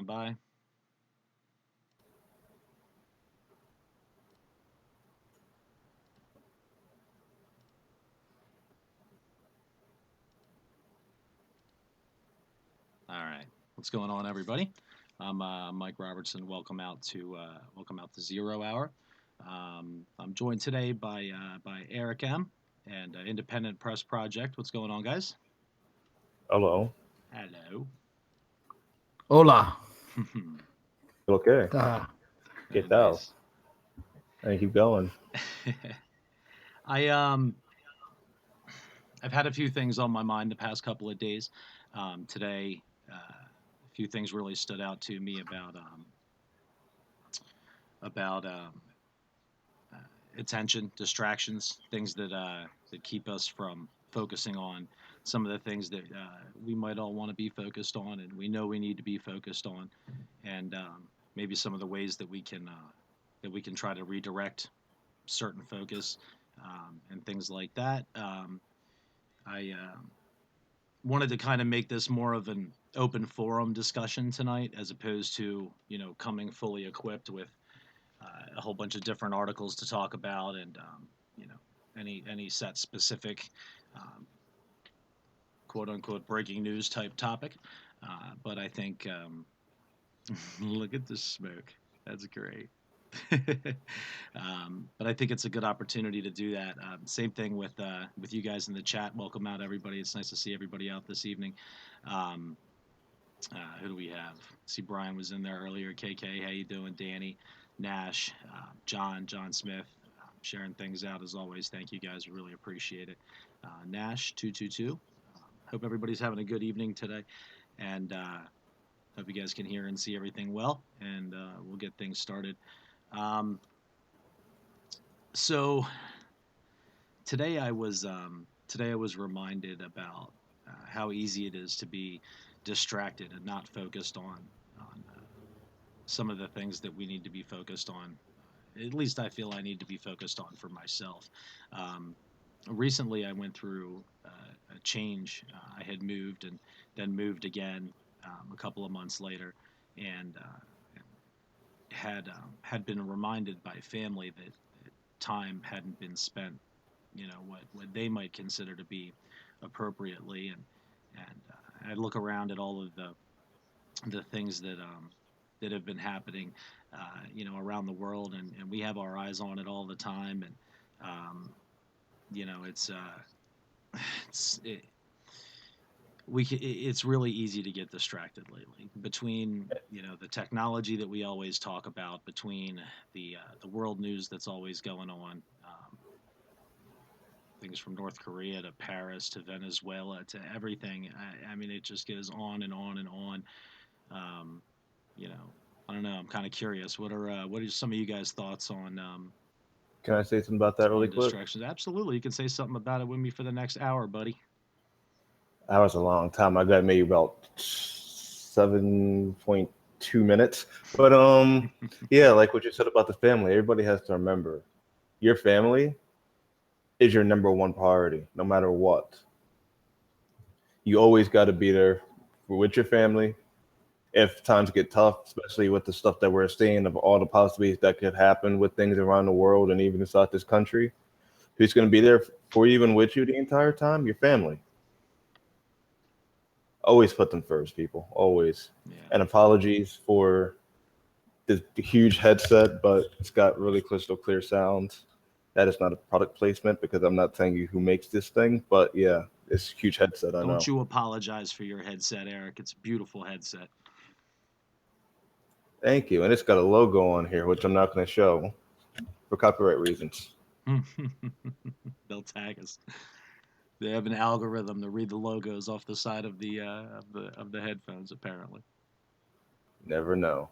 stand by. All right. What's going on, everybody? I'm Mike Robertson. Welcome out to Zero Hour. I'm joined today by Erick M. and Independent Press Project. What's going on, guys? Hello. Hello. Hola. Okay. Very Get out. nice. And keep going. I've had a few things on my mind the past couple of days. Today, a few things really stood out to me about attention, distractions, things that keep us from focusing on some of the things that we might all want to be focused on, and we know we need to be focused on, and maybe some of the ways that we can try to redirect certain focus and things like that. I wanted to kind of make this more of an open forum discussion tonight, as opposed to coming fully equipped with a whole bunch of different articles to talk about, and any set specific quote unquote breaking news type topic. But I think look at the smoke. That's great. But I think it's a good opportunity to do that. Same thing with you guys in the chat. Welcome out, everybody. It's nice to see everybody out this evening. Who do we have? See, Brian was in there earlier. KK, how you doing? Danny, Nash, John Smith, sharing things out as always. Thank you guys. Really appreciate it. Nash 222. Hope everybody's having a good evening today, and hope you guys can hear and see everything well. And we'll get things started. So today I was reminded about how easy it is to be distracted and not focused on some of the things that we need to be focused on. At least I feel I need to be focused on for myself. Recently, I went through a change. I had moved and then moved again a couple of months later, and had been reminded by family that time hadn't been spent, what they might consider to be appropriately, and I look around at all of the things that have been happening, around the world, and we have our eyes on it all the time, and it's really easy to get distracted lately between the technology that we always talk about, between the world news that's always going on, things from North Korea to Paris to Venezuela to everything. I mean, it just goes on and on and on. I don't know. I'm kind of curious. What are some of you guys' thoughts on Can I say something about that really quick? distractions? Absolutely, you can say something about it with me for the next hour, buddy. That was a long time. I got maybe about 7.2 minutes. But yeah, like what you said about the family, everybody has to remember your family is your number one priority, no matter what. You always got to be there with your family. If times get tough, especially with the stuff that we're seeing of all the possibilities that could happen with things around the world and even inside this country, who's going to be there for you and with you the entire time? Your family. Always put them first, people. Always. Yeah. And apologies for the huge headset, but it's got really crystal clear sound. That is not a product placement because I'm not telling you who makes this thing, but yeah, it's a huge headset. I know. Don't you apologize for your headset, Eric. It's a beautiful headset. Thank you. And it's got a logo on here, which I'm not going to show for copyright reasons. They'll tag us. They have an algorithm to read the logos off the side of the headphones, apparently. Never know.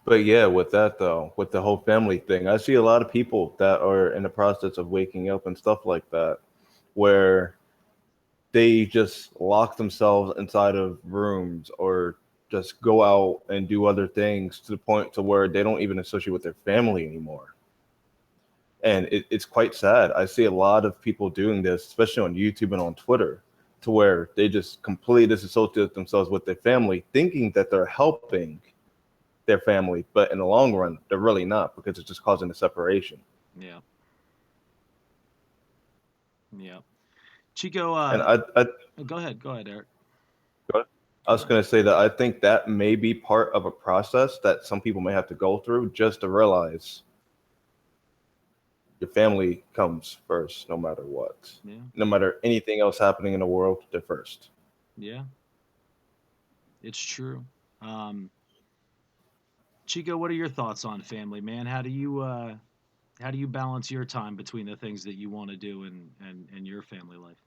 But yeah, with that though, with the whole family thing, I see a lot of people that are in the process of waking up and stuff like that, where they just lock themselves inside of rooms or just go out and do other things to the point to where they don't even associate with their family anymore. And it's quite sad. I see a lot of people doing this, especially on YouTube and on Twitter, to where they just completely disassociate themselves with their family, thinking that they're helping their family, but in the long run, they're really not, because it's just causing a separation. Yeah. Yeah. Chico, And go ahead, Eric. I was going to say that I think that may be part of a process that some people may have to go through just to realize your family comes first, no matter what. Yeah. No matter anything else happening in the world, they're first. Yeah. It's true. Chico, what are your thoughts on family, man? How do you balance your time between the things that you want to do and your family life?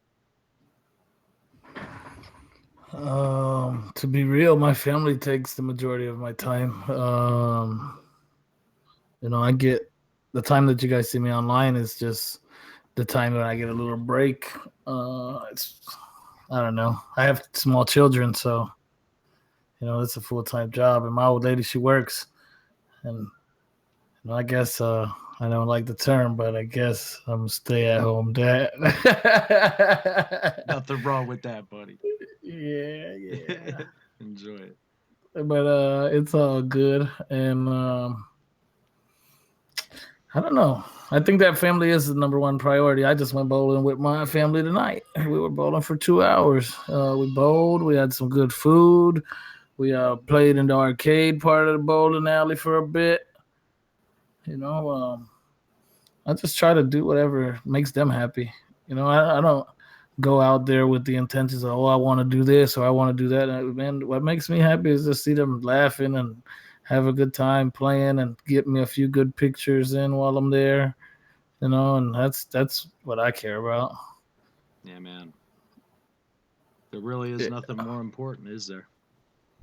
To be real, my family takes the majority of my time. I get the time that you guys see me online is just the time that I get a little break. I don't know. I have small children, so it's a full-time job, and my old lady, she works, and I guess I don't like the term, but I guess I'm a stay-at-home dad. Nothing wrong with that, buddy. Yeah. Enjoy it. But it's all good, and I don't know. I think that family is the number one priority. I just went bowling with my family tonight. We were bowling for 2 hours. We bowled. We had some good food. We played in the arcade part of the bowling alley for a bit. I just try to do whatever makes them happy. I don't go out there with the intentions of, I want to do this or I want to do that. Man, what makes me happy is to see them laughing and have a good time playing and get me a few good pictures in while I'm there. And that's what I care about. Yeah, man. There really is nothing more important, is there?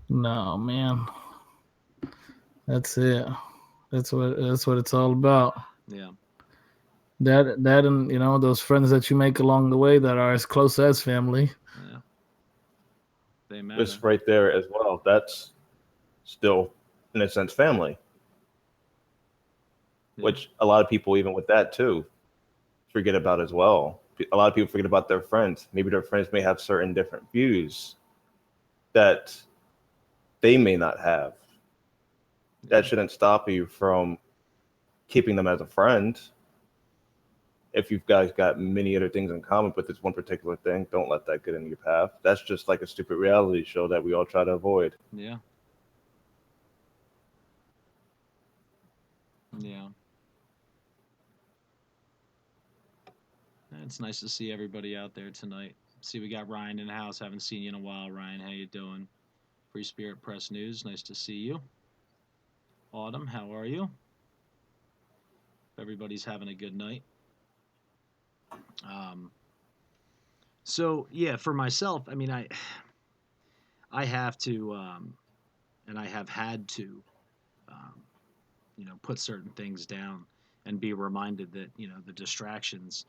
No, man. That's it. That's what it's all about. Yeah. That and those friends that you make along the way that are as close as family. Yeah. They matter. It's right there as well. That's still, in a sense, family. Yeah. Which a lot of people, even with that too, forget about as well. A lot of people forget about their friends. Maybe their friends may have certain different views that they may not have. That shouldn't stop you from keeping them as a friend. If you guys got many other things in common, but this one particular thing, don't let that get in your path. That's just like a stupid reality show that we all try to avoid. Yeah. Yeah. It's nice to see everybody out there tonight. See, we got Ryan in the house. Haven't seen you in a while, Ryan. How you doing? Free Spirit Press News. Nice to see you. Autumn, how are you? Everybody's having a good night. So yeah, for myself, I mean, I have to, and I have had to, put certain things down and be reminded that the distractions,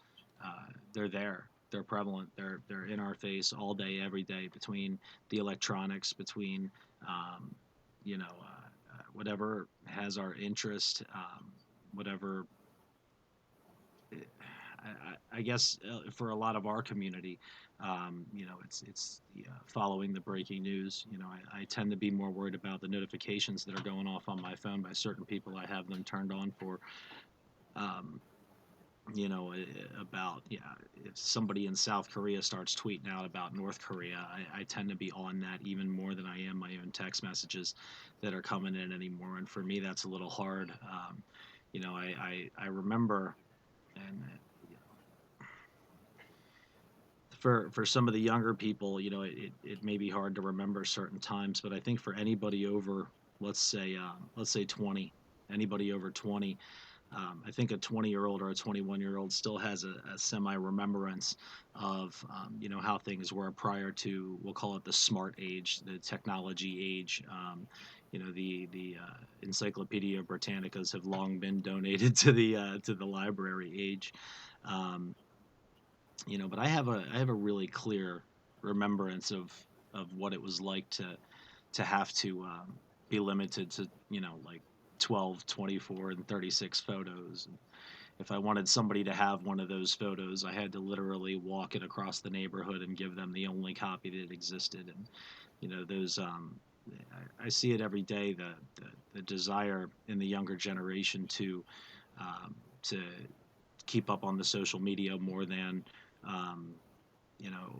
they're there, they're prevalent, they're in our face all day, every day, between the electronics, between whatever has our interest, whatever. I guess for a lot of our community, it's following the breaking news. I tend to be more worried about the notifications that are going off on my phone by certain people. I have them turned on for, about if somebody in South Korea starts tweeting out about North Korea, I tend to be on that even more than I am my own text messages that are coming in anymore. And for me, that's a little hard. I remember, and for some of the younger people, it may be hard to remember certain times, but I think for anybody over, let's say 20, anybody over 20, I think a 20-year-old or a 21-year-old still has a semi-remembrance of, how things were prior to, we'll call it the smart age, the technology age. The Encyclopedia Britannicas have long been donated to the library age. But I have a really clear remembrance of what it was like to have to be limited to like 12, 24, and 36 photos, if I wanted somebody to have one of those photos, I had to literally walk it across the neighborhood and give them the only copy that existed. And those I see it every day, the desire in the younger generation to keep up on the social media more than um, you know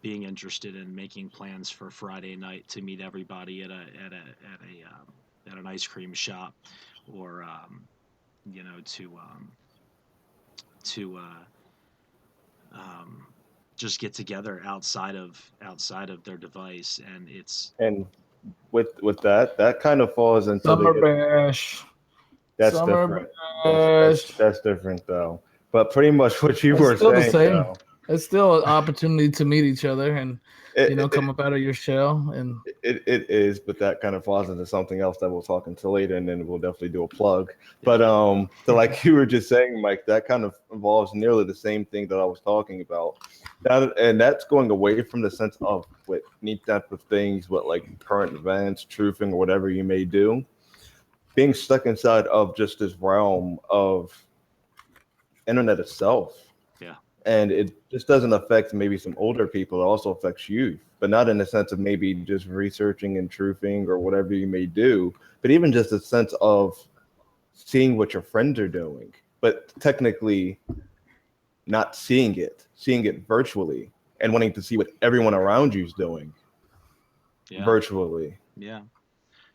being interested in making plans for Friday night to meet everybody at an ice cream shop, or to um, just get together outside of their device. And it's And with that kind of falls into Summer the bash. that's Summer different. bash. That's different though. But pretty much what you It's were still the saying same. though, It's still an opportunity to meet each other and it, come up out of your shell. And it is, but that kind of falls into something else that we'll talk into later, and then we'll definitely do a plug. yeah. But so like you were just saying, Mike, that kind of involves nearly the same thing that I was talking about. And that's going away from the sense of what neat type of things, what like current events, truthing, or whatever you may do. Being stuck inside of just this realm of internet itself. Yeah. And it just doesn't affect maybe some older people. It also affects youth, but not in the sense of maybe just researching and truthing or whatever you may do, but even just a sense of seeing what your friends are doing, but technically not seeing it virtually and wanting to see what everyone around you is doing Yeah. virtually, Yeah.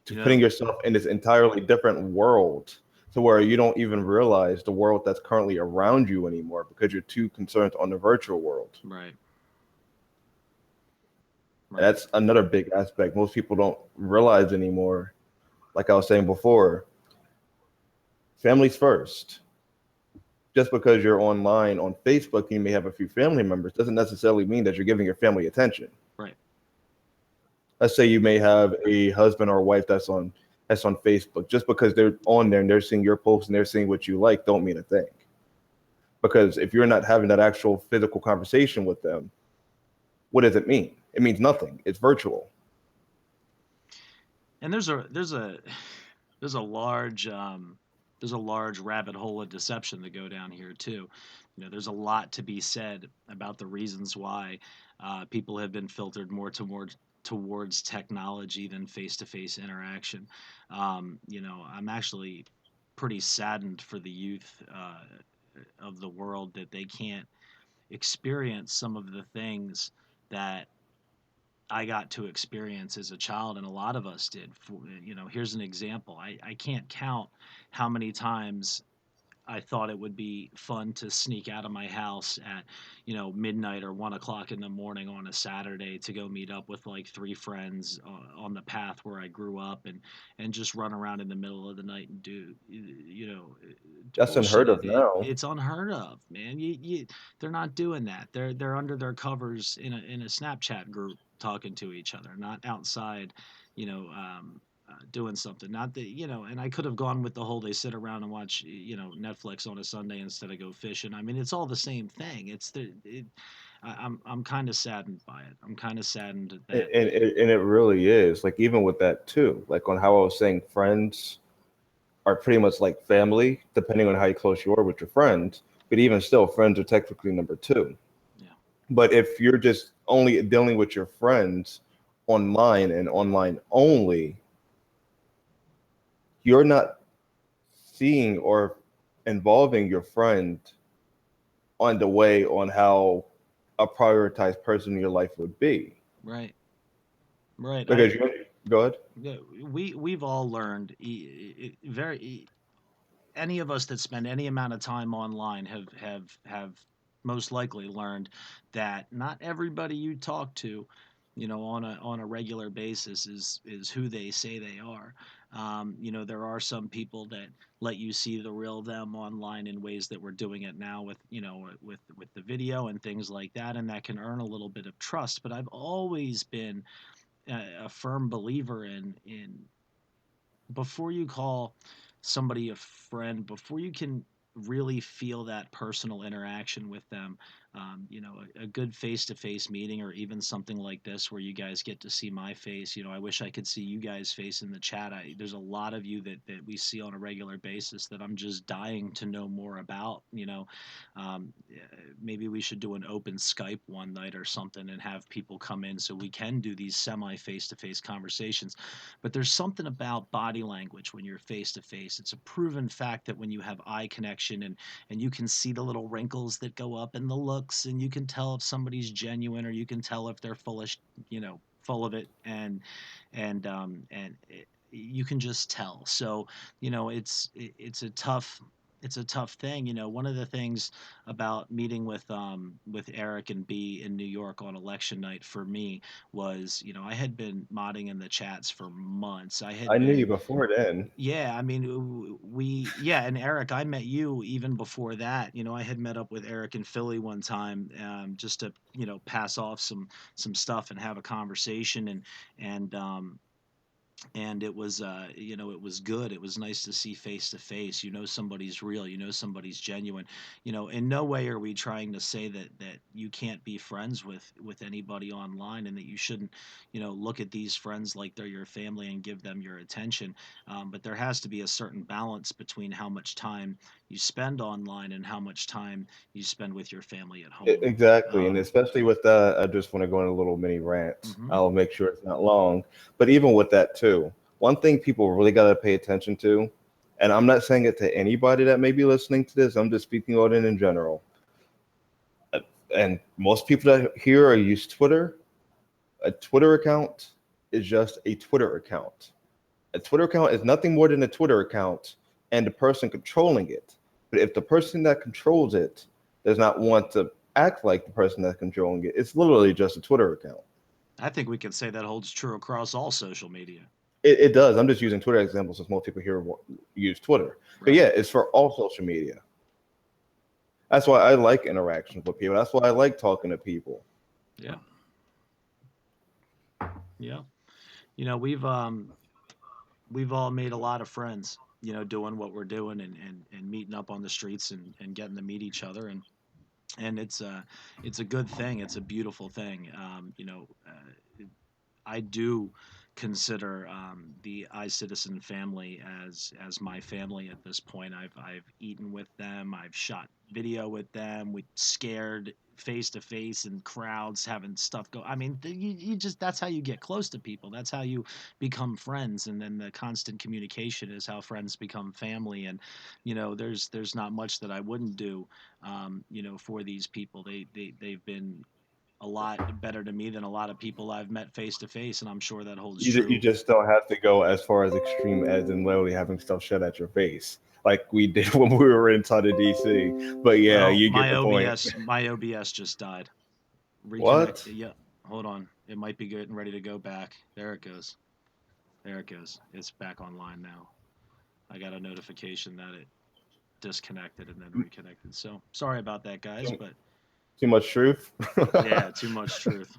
to You putting know, yourself in this entirely different world to where you don't even realize the world that's currently around you anymore because you're too concerned on the virtual world. right. And Right. that's another big aspect most people don't realize anymore. Like I was saying before, families first. Just because you're online on Facebook, you may have a few family members, doesn't necessarily mean that you're giving your family attention. Right. Let's say you may have a husband or a wife that's on Facebook. Just because they're on there and they're seeing your posts and they're seeing what you like, don't mean a thing. Because if you're not having that actual physical conversation with them, what does it mean? It means nothing. It's virtual. And there's a large rabbit hole of deception to go down here too. There's a lot to be said about the reasons why people have been filtered more towards technology than face-to-face interaction. I'm actually pretty saddened for the youth of the world that they can't experience some of the things that I got to experience as a child, and a lot of us did. Here's an example. I can't count how many times I thought it would be fun to sneak out of my house at, midnight or 1 o'clock in the morning on a Saturday to go meet up with like three friends on the path where I grew up, and just run around in the middle of the night and do That's bullshit. unheard of now. It's unheard of, man. They're not doing that. They're under their covers in a Snapchat group talking to each other, not outside, doing something. Not that, and I could have gone with the whole they sit around and watch, Netflix on a Sunday instead of go fishing. I mean, it's all the same thing. I'm kind of saddened by it. I'm kind of saddened that. And it really is. Like even with that too, like on how I was saying, friends are pretty much like family, depending on how close you are with your friends. But even still, friends are technically number two. Yeah. But if you're just only dealing with your friends online and online only, you're not seeing or involving your friend on the way on how a prioritized person in your life would be. Right. Right. Because you go ahead. Yeah, we've all learned, any of us that spend any amount of time online have most likely learned that not everybody you talk to, on a regular basis is who they say they are. There are some people that let you see the real them online in ways that we're doing it now with, with the video and things like that, and that can earn a little bit of trust. But I've always been a firm believer in before you call somebody a friend, before you can really feel that personal interaction with them, you know, a good face-to-face meeting, or even something like this where you guys get to see my face. You know, I wish I could see you guys' face in the chat. There's a lot of you that we see on a regular basis that I'm just dying to know more about. You know, maybe we should do an open Skype one night or something and have people come in so we can do these semi face-to-face conversations. But there's something about body language when you're face-to-face. It's a proven fact that when you have eye connection, and you can see the little wrinkles that go up in the looks, and you can tell if somebody's genuine, or you can tell if they're full of it, and you can just tell. So, you know, it's a tough thing. You know, one of the things about meeting with Eric and B in New York on election night for me was, you know, I had been modding in the chats for months. I knew you before then. Yeah, I mean, and Eric, I met you even before that. You know, I had met up with Eric in Philly one time, just to, you know, pass off some stuff and have a conversation, and and it was, you know, it was good. It was nice to see face to face. You know, somebody's real. You know, somebody's genuine. You know, in no way are we trying to say that you can't be friends with anybody online, and that you shouldn't, you know, look at these friends like they're your family and give them your attention. But there has to be a certain balance between how much time you spend online and how much time you spend with your family at home. Exactly, and especially with that, I just want to go on a little mini rant. Mhm. I'll make sure it's not long. But even with that too, one thing people really got to pay attention to, and I'm not saying it to anybody that may be listening to this, I'm just speaking on it in general. And most people that here are use Twitter. A Twitter account is just a Twitter account. A Twitter account is nothing more than a Twitter account and the person controlling it. But if the person that controls it does not want to act like the person that's controlling it, it's literally just a Twitter account. I think we can say that holds true across all social media. It does. I'm just using Twitter examples since most people here use Twitter. But yeah, it's for all social media. That's why I like interactions with people. That's why I like talking to people. Yeah. Yeah. You know, we've all made a lot of friends, you know, doing what we're doing, and meeting up on the streets, and getting to meet each other, and it's a good thing. It's a beautiful thing. You know, I do consider the iCitizen family as my family at this point. I've eaten with them. I've shot video with them. We scared face to face in crowds, having stuff go. I mean, you just, that's how you get close to people. That's how you become friends, and then the constant communication is how friends become family. And you know, there's not much that I wouldn't do, you know, for these people. They've been a lot better to me than a lot of people I've met face to face, and I'm sure that holds You true. just don't have to go as far as extreme as in literally having stuff shut at your face, like we did when we were inside of DC. But yeah, Well, you get the point. My OBS just died. Reconnect. What? Yeah, hold on. It might be getting ready to go back. There it goes. There it goes. It's back online now. I got a notification that it disconnected and then reconnected. So sorry about that, guys, but Too much truth? yeah, too much truth.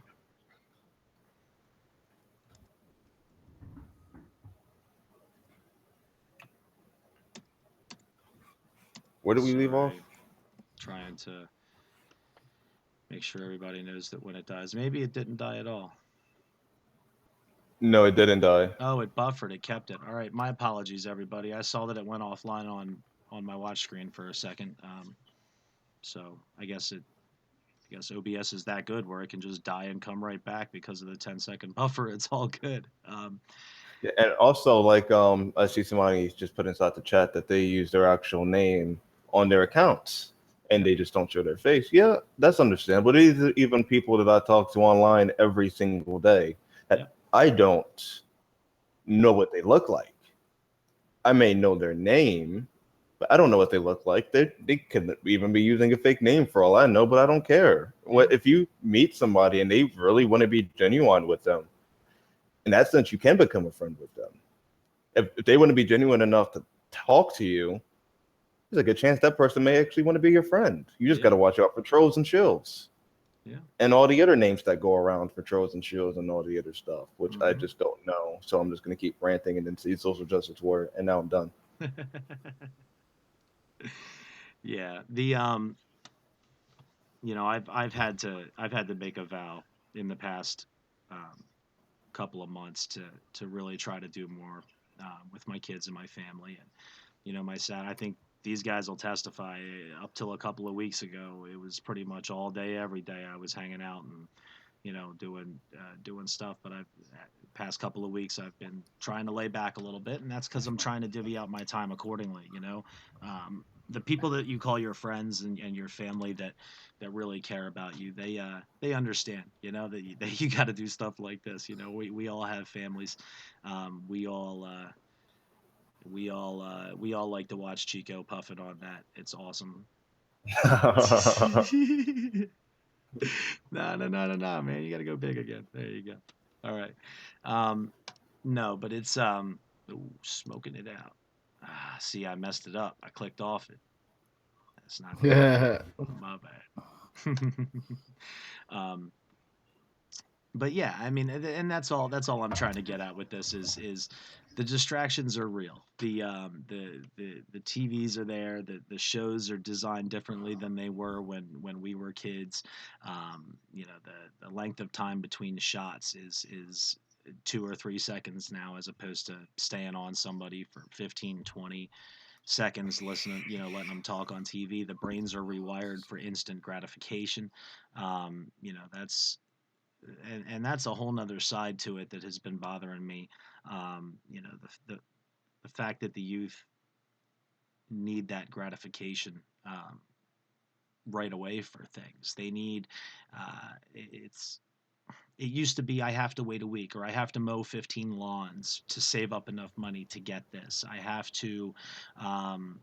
Where did we leave off? Sorry. Trying to make sure everybody knows that when it dies. Maybe it didn't die at all. No, it didn't die. Oh, it buffered. It kept it. All right. My apologies, everybody. I saw that it went offline on my watch screen for a second. So I guess OBS is that good where it can just die and come right back because of the 10-second buffer. It's all good. Yeah, and also, like, I see somebody just put inside the chat that they use their actual name on their accounts and they just don't show their face. Yeah, that's understandable. These are even people that I talk to online every single day that I don't know what they look like. I may know their name, but I don't know what they look like. They could even be using a fake name for all I know, but I don't care. What if you meet somebody and they really want to be genuine with them? In that sense, you can become a friend with them. If they want to be genuine enough to talk to you, there's a good chance that person may actually want to be your friend. You just got to watch out for trolls and shills. Yeah. And all the other names that go around for trolls and shills and all the other stuff, which I just don't know. So I'm just going to keep ranting and then see social justice warrior, and now I'm done. Yeah. I've had to make a vow in the past couple of months to really try to do more with my kids and my family. And my son, I think these guys will testify. Up till a couple of weeks ago, it was pretty much all day, every day. I was hanging out and doing stuff. But I've past couple of weeks, I've been trying to lay back a little bit, and that's because I'm trying to divvy out my time accordingly. The people that you call your friends and your family that really care about you, they understand. That you got to do stuff like this. We all have families. We all. We all like to watch Chico puffing on that. It's awesome. No, no, no, no, no, man. You got to go big again. There you go. All right. Um, no, but it's ooh, smoking it out. See, I messed it up. I clicked off it. That's not good. Yeah. My bad. um, but yeah, I mean, and that's all I'm trying to get at with this is the distractions are real. The TVs are there. The shows are designed differently than they were when we were kids. The length of time between shots is 2 or 3 seconds now, as opposed to staying on somebody for 15, 20 seconds listening, letting them talk on TV. The brains are rewired for instant gratification. That's and that's a whole nother side to it that has been bothering me. The fact that the youth need that gratification right away for things. They need it used to be I have to wait a week, or I have to mow 15 lawns to save up enough money to get this. I have to um,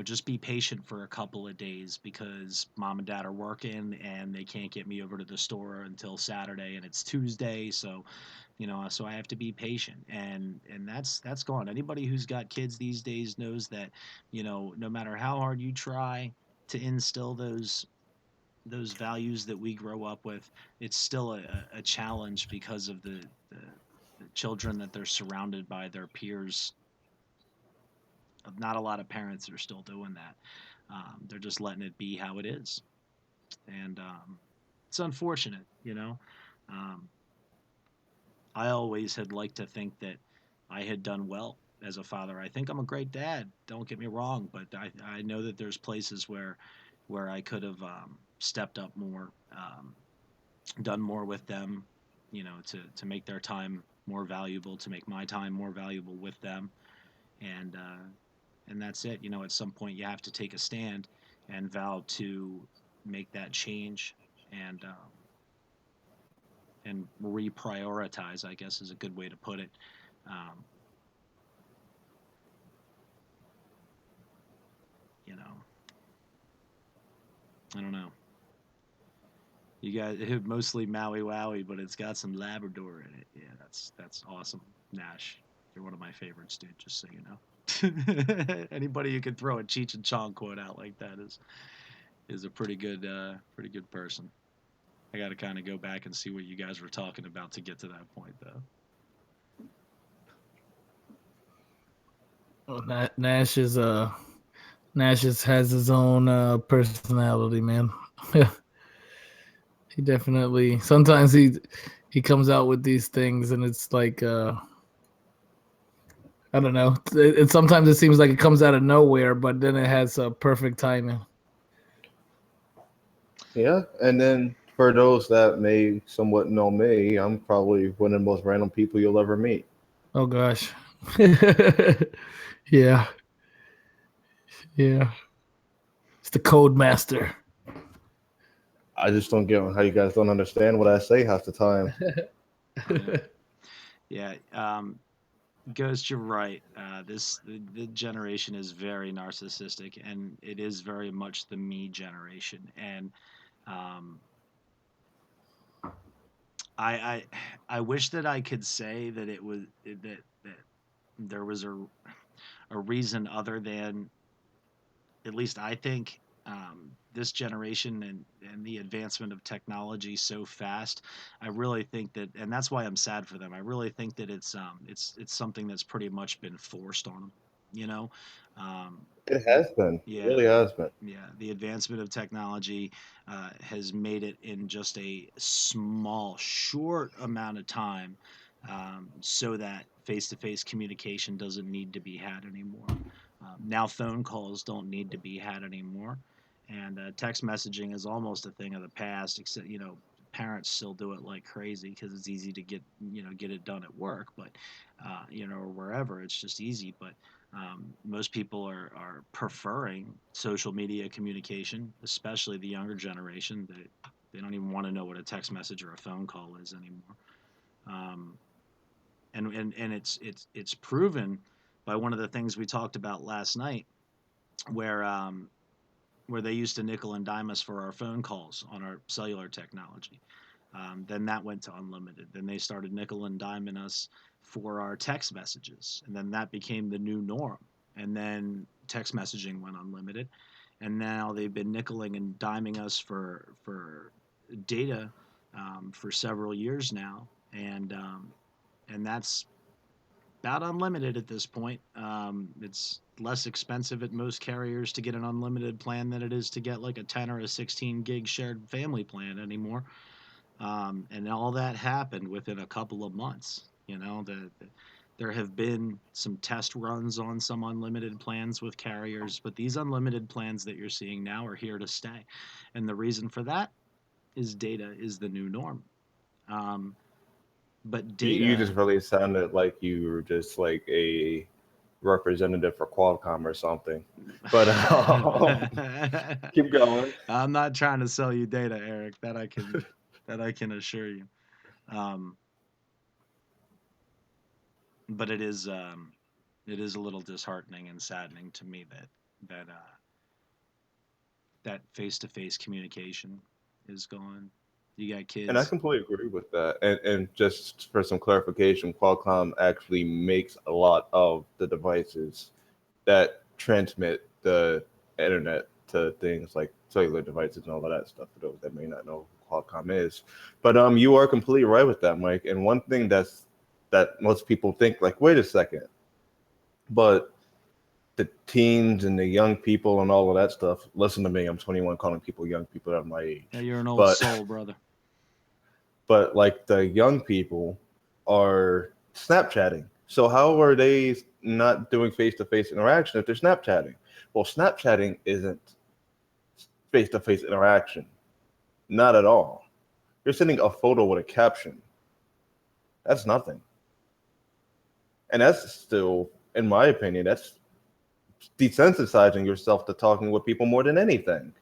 just be patient for a couple of days because mom and dad are working and they can't get me over to the store until Saturday and it's Tuesday. So I have to be patient, and that's gone. Anybody who's got kids these days knows that, no matter how hard you try to instill those values that we grow up with, it's still a challenge because of the children that they're surrounded by, their peers. Not a lot of parents are still doing that. They're just letting it be how it is, and it's unfortunate. Um, I always had liked to think that I had done well as a father. I think I'm a great dad. Don't get me wrong, but I know that there's places where I could have stepped up more, done more with them, to make their time more valuable, to make my time more valuable with them, and that's it. At some point you have to take a stand and vow to make that change, and reprioritize, I guess, is a good way to put it. Um, you know, I don't know. You guys mostly Maui Wowie, but it's got some Labrador in it. Yeah, that's awesome. Nash, you're one of my favorites, dude. Just so you know. Anybody who could throw a Cheech and Chong quote out like that is a pretty good person. I got to kind of go back and see what you guys were talking about to get to that point, though. Well, Nash has his own personality, man. He definitely sometimes he comes out with these things and it's like I don't know. Sometimes it seems like it comes out of nowhere, but then it has perfect timing. Yeah, and then for those that may somewhat know me, I'm probably one of the most random people you'll ever meet. Oh gosh. Yeah. Yeah. It's the code master. I just don't get how you guys don't understand what I say half the time. Yeah. Ghost, you're right. The generation is very narcissistic, and it is very much the me generation. And um, I I wish that I could say that it was that there was a reason other than, at least I think, this generation and the advancement of technology so fast. I really think that, and that's why I'm sad for them. I really think that it's something that's pretty much been forced on them. You know, um, It has been. It Yeah, really has been. yeah. The advancement of technology has made it in just a small, short amount of time, so that face-to-face communication doesn't need to be had anymore. Now phone calls don't need to be had anymore, and text messaging is almost a thing of the past. Except, parents still do it like crazy because it's easy to get it done at work, but or wherever it's just easy. But most people are preferring social media communication, especially the younger generation. They don't even want to know what a text message or a phone call is anymore. Um, and it's proven by one of the things we talked about last night, where they used to nickel and dime us for our phone calls on our cellular technology. Then that went to unlimited. Then they started nickel and diming us for our text messages, and then that became the new norm. And then text messaging went unlimited, and now they've been nickeling and diming us for data for several years now, and that's about unlimited at this point. It's less expensive at most carriers to get an unlimited plan than it is to get like a 10 or a 16 gig shared family plan anymore. And all that happened within a couple of months. There have been some test runs on some unlimited plans with carriers, but these unlimited plans that you're seeing now are here to stay. And the reason for that is data is the new norm. Um, but You data, just really sounded like you were just like a representative for Qualcomm or something. But keep going. I'm not trying to sell you data, Eric. That I can assure you. Um, but it is a little disheartening and saddening to me that face-to-face communication is gone. You got And I kids. completely agree with that. And just for some clarification, Qualcomm actually makes a lot of the devices that transmit the internet to things like cellular devices and all of that stuff. For those that may not know who Qualcomm is, but you are completely right with that, Mike. And one thing that most people think, like, wait a second, but the teens and the young people and all of that stuff. Listen to me, I'm 21, calling people young people at my Yeah, age, you're an old but soul, brother. but like the young people are Snapchatting. So how are they not doing face-to-face interaction if they're Snapchatting? Well, Snapchatting isn't face-to-face interaction. Not at all. You're sending a photo with a caption. That's nothing. And that's still, in my opinion, that's desensitizing yourself to talking with people more than anything.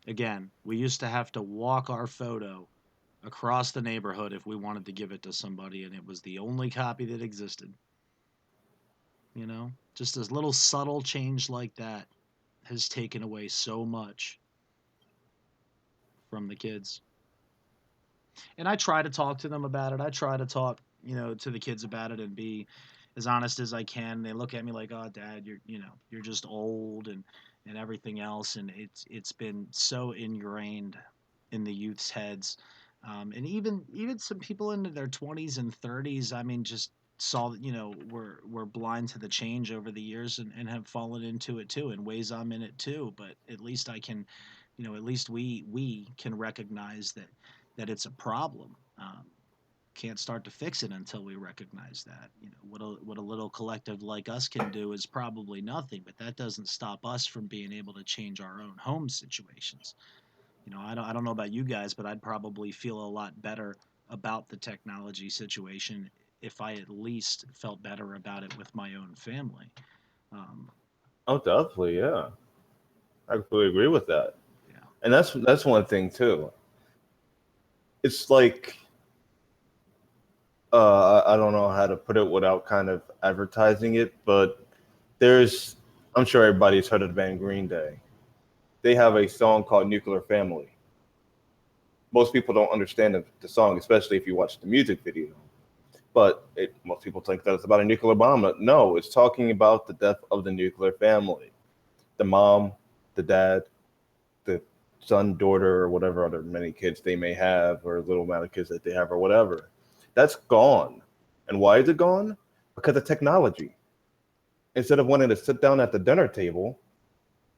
Again, we used to have to walk our photo across the neighborhood if we wanted to give it to somebody, and it was the only copy that existed. Just a little subtle change like that has taken away so much from the kids. And I try to talk to them about it. I try to talk, to the kids about it and be as honest as I can. They look at me like, "Oh, Dad, you're just old and everything else." And it's been so ingrained in the youth's heads, and even some people into their 20s and 30s. I mean, just saw that we're blind to the change over the years and have fallen into it too. In ways I'm in it too, but at least I can, at least we can recognize that it's a problem. Can't start to fix it until we recognize that. What a little collective like us can do is probably nothing, but that doesn't stop us from being able to change our own home situations. I don't know about you guys, but I'd probably feel a lot better about the technology situation if I at least felt better about it with my own family. Um, Oh, definitely, yeah. I completely agree with that. yeah, And that's one thing too. It's like I don't know how to put it without kind of advertising it, but there's I'm sure everybody's heard of the band Green Day. They have a song called Nuclear Family. Most people don't understand the song, especially if you watch the music video. But most people think that it's about a nuclear bomb. No, it's talking about the death of the nuclear family. The mom, the dad, the son, daughter, or whatever other many kids they may have, or little amount of kids that they have, or whatever. That's gone. And why is it gone? Because of technology. Instead of wanting to sit down at the dinner table,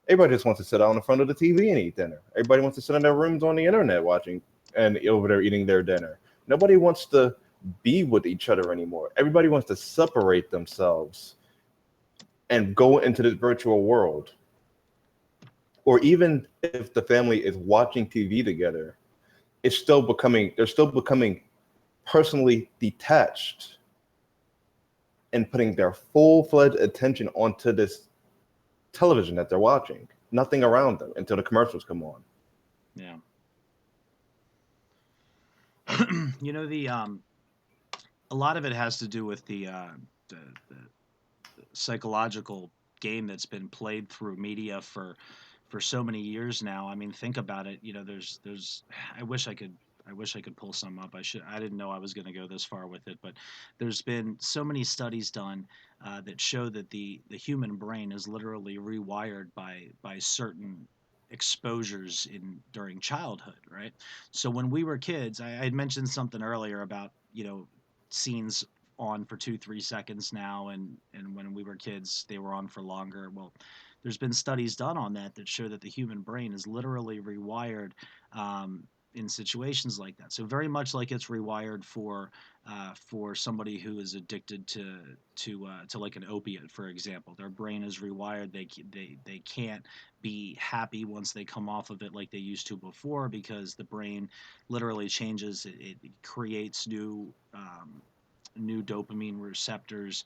Everybody just wants to sit out in front of the TV and eat dinner. Everybody wants to sit in their rooms on the internet watching and over there eating their dinner. Nobody wants to be with each other anymore. Everybody wants to separate themselves and go into this virtual world. Or even if the family is watching TV together, they're still becoming personally detached and putting their full-fledged attention onto this television that they're watching. Nothing around them until the commercials come on. Yeah. The a lot of it has to do with the psychological game that's been played through media for so many years now. I mean, think about it. There's I wish I could pull some up. I didn't know I was going to go this far with it, but there's been so many studies done that show that the human brain is literally rewired by certain exposures during childhood, right? So when we were kids, I had mentioned something earlier about scenes on for 2-3 seconds now, and when we were kids they were on for longer. Well, there's been studies done on that show that the human brain is literally rewired in situations like that. So very much like it's rewired for somebody who is addicted to like an opiate, for example. Their brain is rewired. They can't be happy once they come off of it like they used to before, because the brain literally changes. It creates new dopamine receptors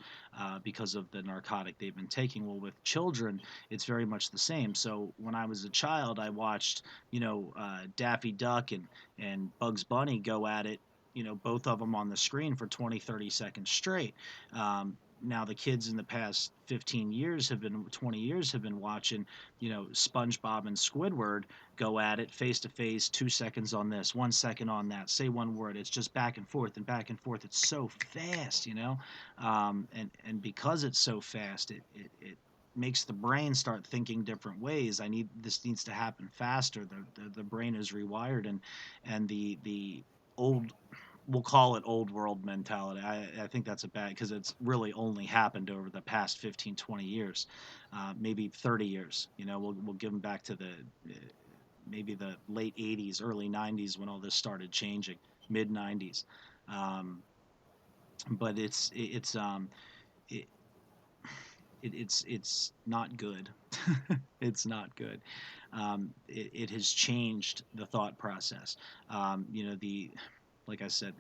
because of the narcotic they've been taking. Well, with children, it's very much the same. So when I was a child, I watched, Daffy Duck and Bugs Bunny go at it, both of them on the screen for 20, 30 seconds straight. Now the kids in the past 20 years have been watching, SpongeBob and Squidward go at it face to face, 2 seconds on this, 1 second on that, say one word. It's just back and forth and back and forth. It's so fast, and because it's so fast, it makes the brain start thinking different ways. This needs to happen faster. The brain is rewired, and the old, we'll call it old world mentality. I think that's a bad, because it's really only happened over the past 15, 20 years, maybe 30 years. We'll give them back to maybe the late 80s, early 90s, when all this started changing, mid 90s. But it, it's not good. It's not good. It has changed the thought process. Like I said,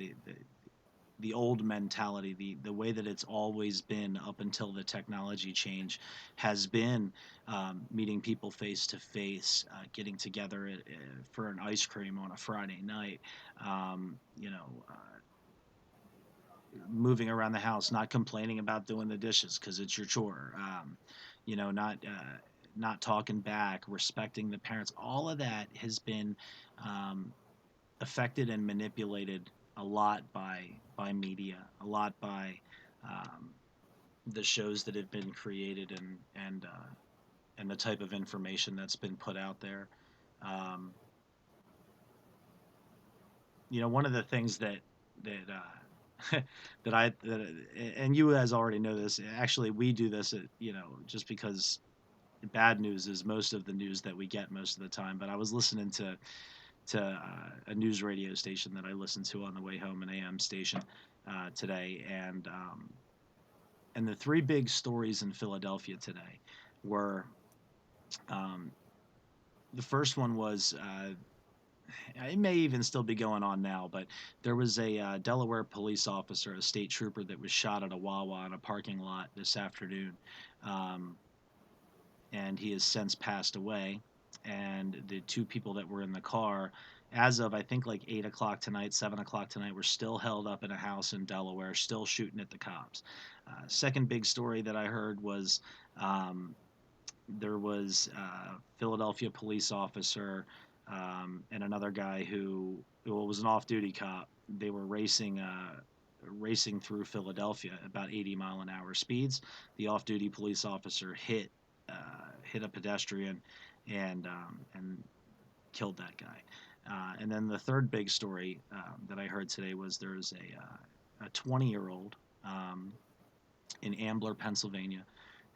the old mentality, the way that it's always been up until the technology change, has been meeting people face to face, getting together for an ice cream on a Friday night, um, you know, uh, moving around the house, not complaining about doing the dishes because it's your chore, not talking back, respecting the parents. All of that has been um, affected and manipulated a lot by media, a lot by um, the shows that have been created, and the type of information that's been put out there. Um, One of the things that and you guys already know this. Actually, we do this, just because bad news is most of the news that we get most of the time. But I was listening to a news radio station that I listened to on the way home, an AM station, today, and the three big stories in Philadelphia today were, um, the first one was, it may even still be going on now, but there was a Delaware police officer, a state trooper, that was shot at a Wawa in a parking lot this afternoon, um, and he has since passed away. And the two people that were in the car, as of I think like 8 o'clock tonight, 7 o'clock tonight, were still held up in a house in Delaware, still shooting at the cops. Second big story that I heard was, um, there was a Philadelphia police officer, and another guy who, well, was an off-duty cop. They were racing through Philadelphia about 80-mile-an-hour speeds. The off-duty police officer hit a pedestrian and killed that guy. And then the third big story that I heard today was there's a 20-year-old in Ambler, Pennsylvania,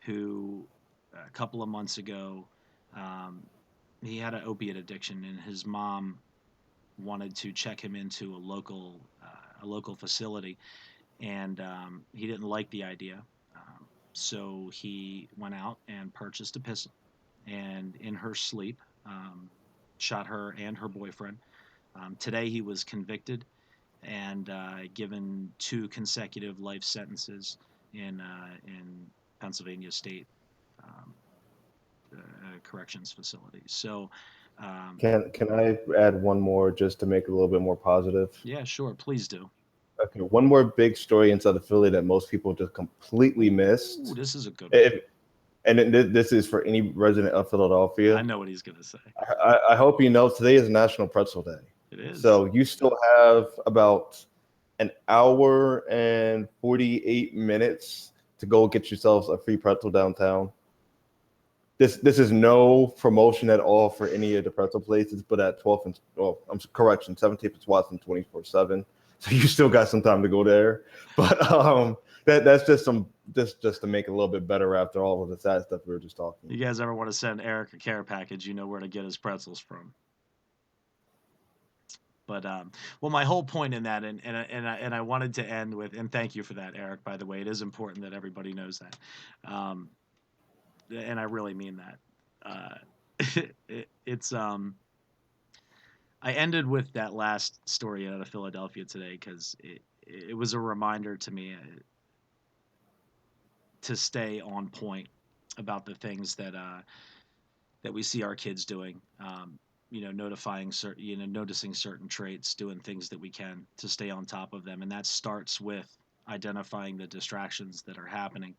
who a couple of months ago He had an opiate addiction, and his mom wanted to check him into a local facility, and he didn't like the idea. So he went out and purchased a pistol, and in her sleep, shot her and her boyfriend. Today he was convicted and given 2 consecutive life sentences in Pennsylvania State um, corrections facilities. So, Can I add one more just to make it a little bit more positive? yeah, sure, please do. Okay, one more big story inside of Philly that most people just completely missed. Ooh, this is a good one. This is for any resident of I Philadelphia. know what he's gonna say. I hope you know today is National Pretzel Day. It is. So you still have about an hour and 48 minutes to go get yourselves a free pretzel downtown. This is no promotion at all for any of the pretzel places, but at 12th and 17th and Watson 24/7. So you still got some time to go there. But that's just to make it a little bit better after all of the sad stuff we were just talking. You guys ever want to send Eric a care package? You know where to get his pretzels from. But well, my whole point in that, and I wanted to end with, and thank you for that, Eric. By the way, it is important that everybody knows that, and I really mean that. It's I ended with that last story out of Philadelphia today because it was a reminder to me to stay on point about the things that we see our kids doing. Notifying certain, noticing certain traits, doing things that we can to stay on top of them, and that starts with identifying the distractions that are happening,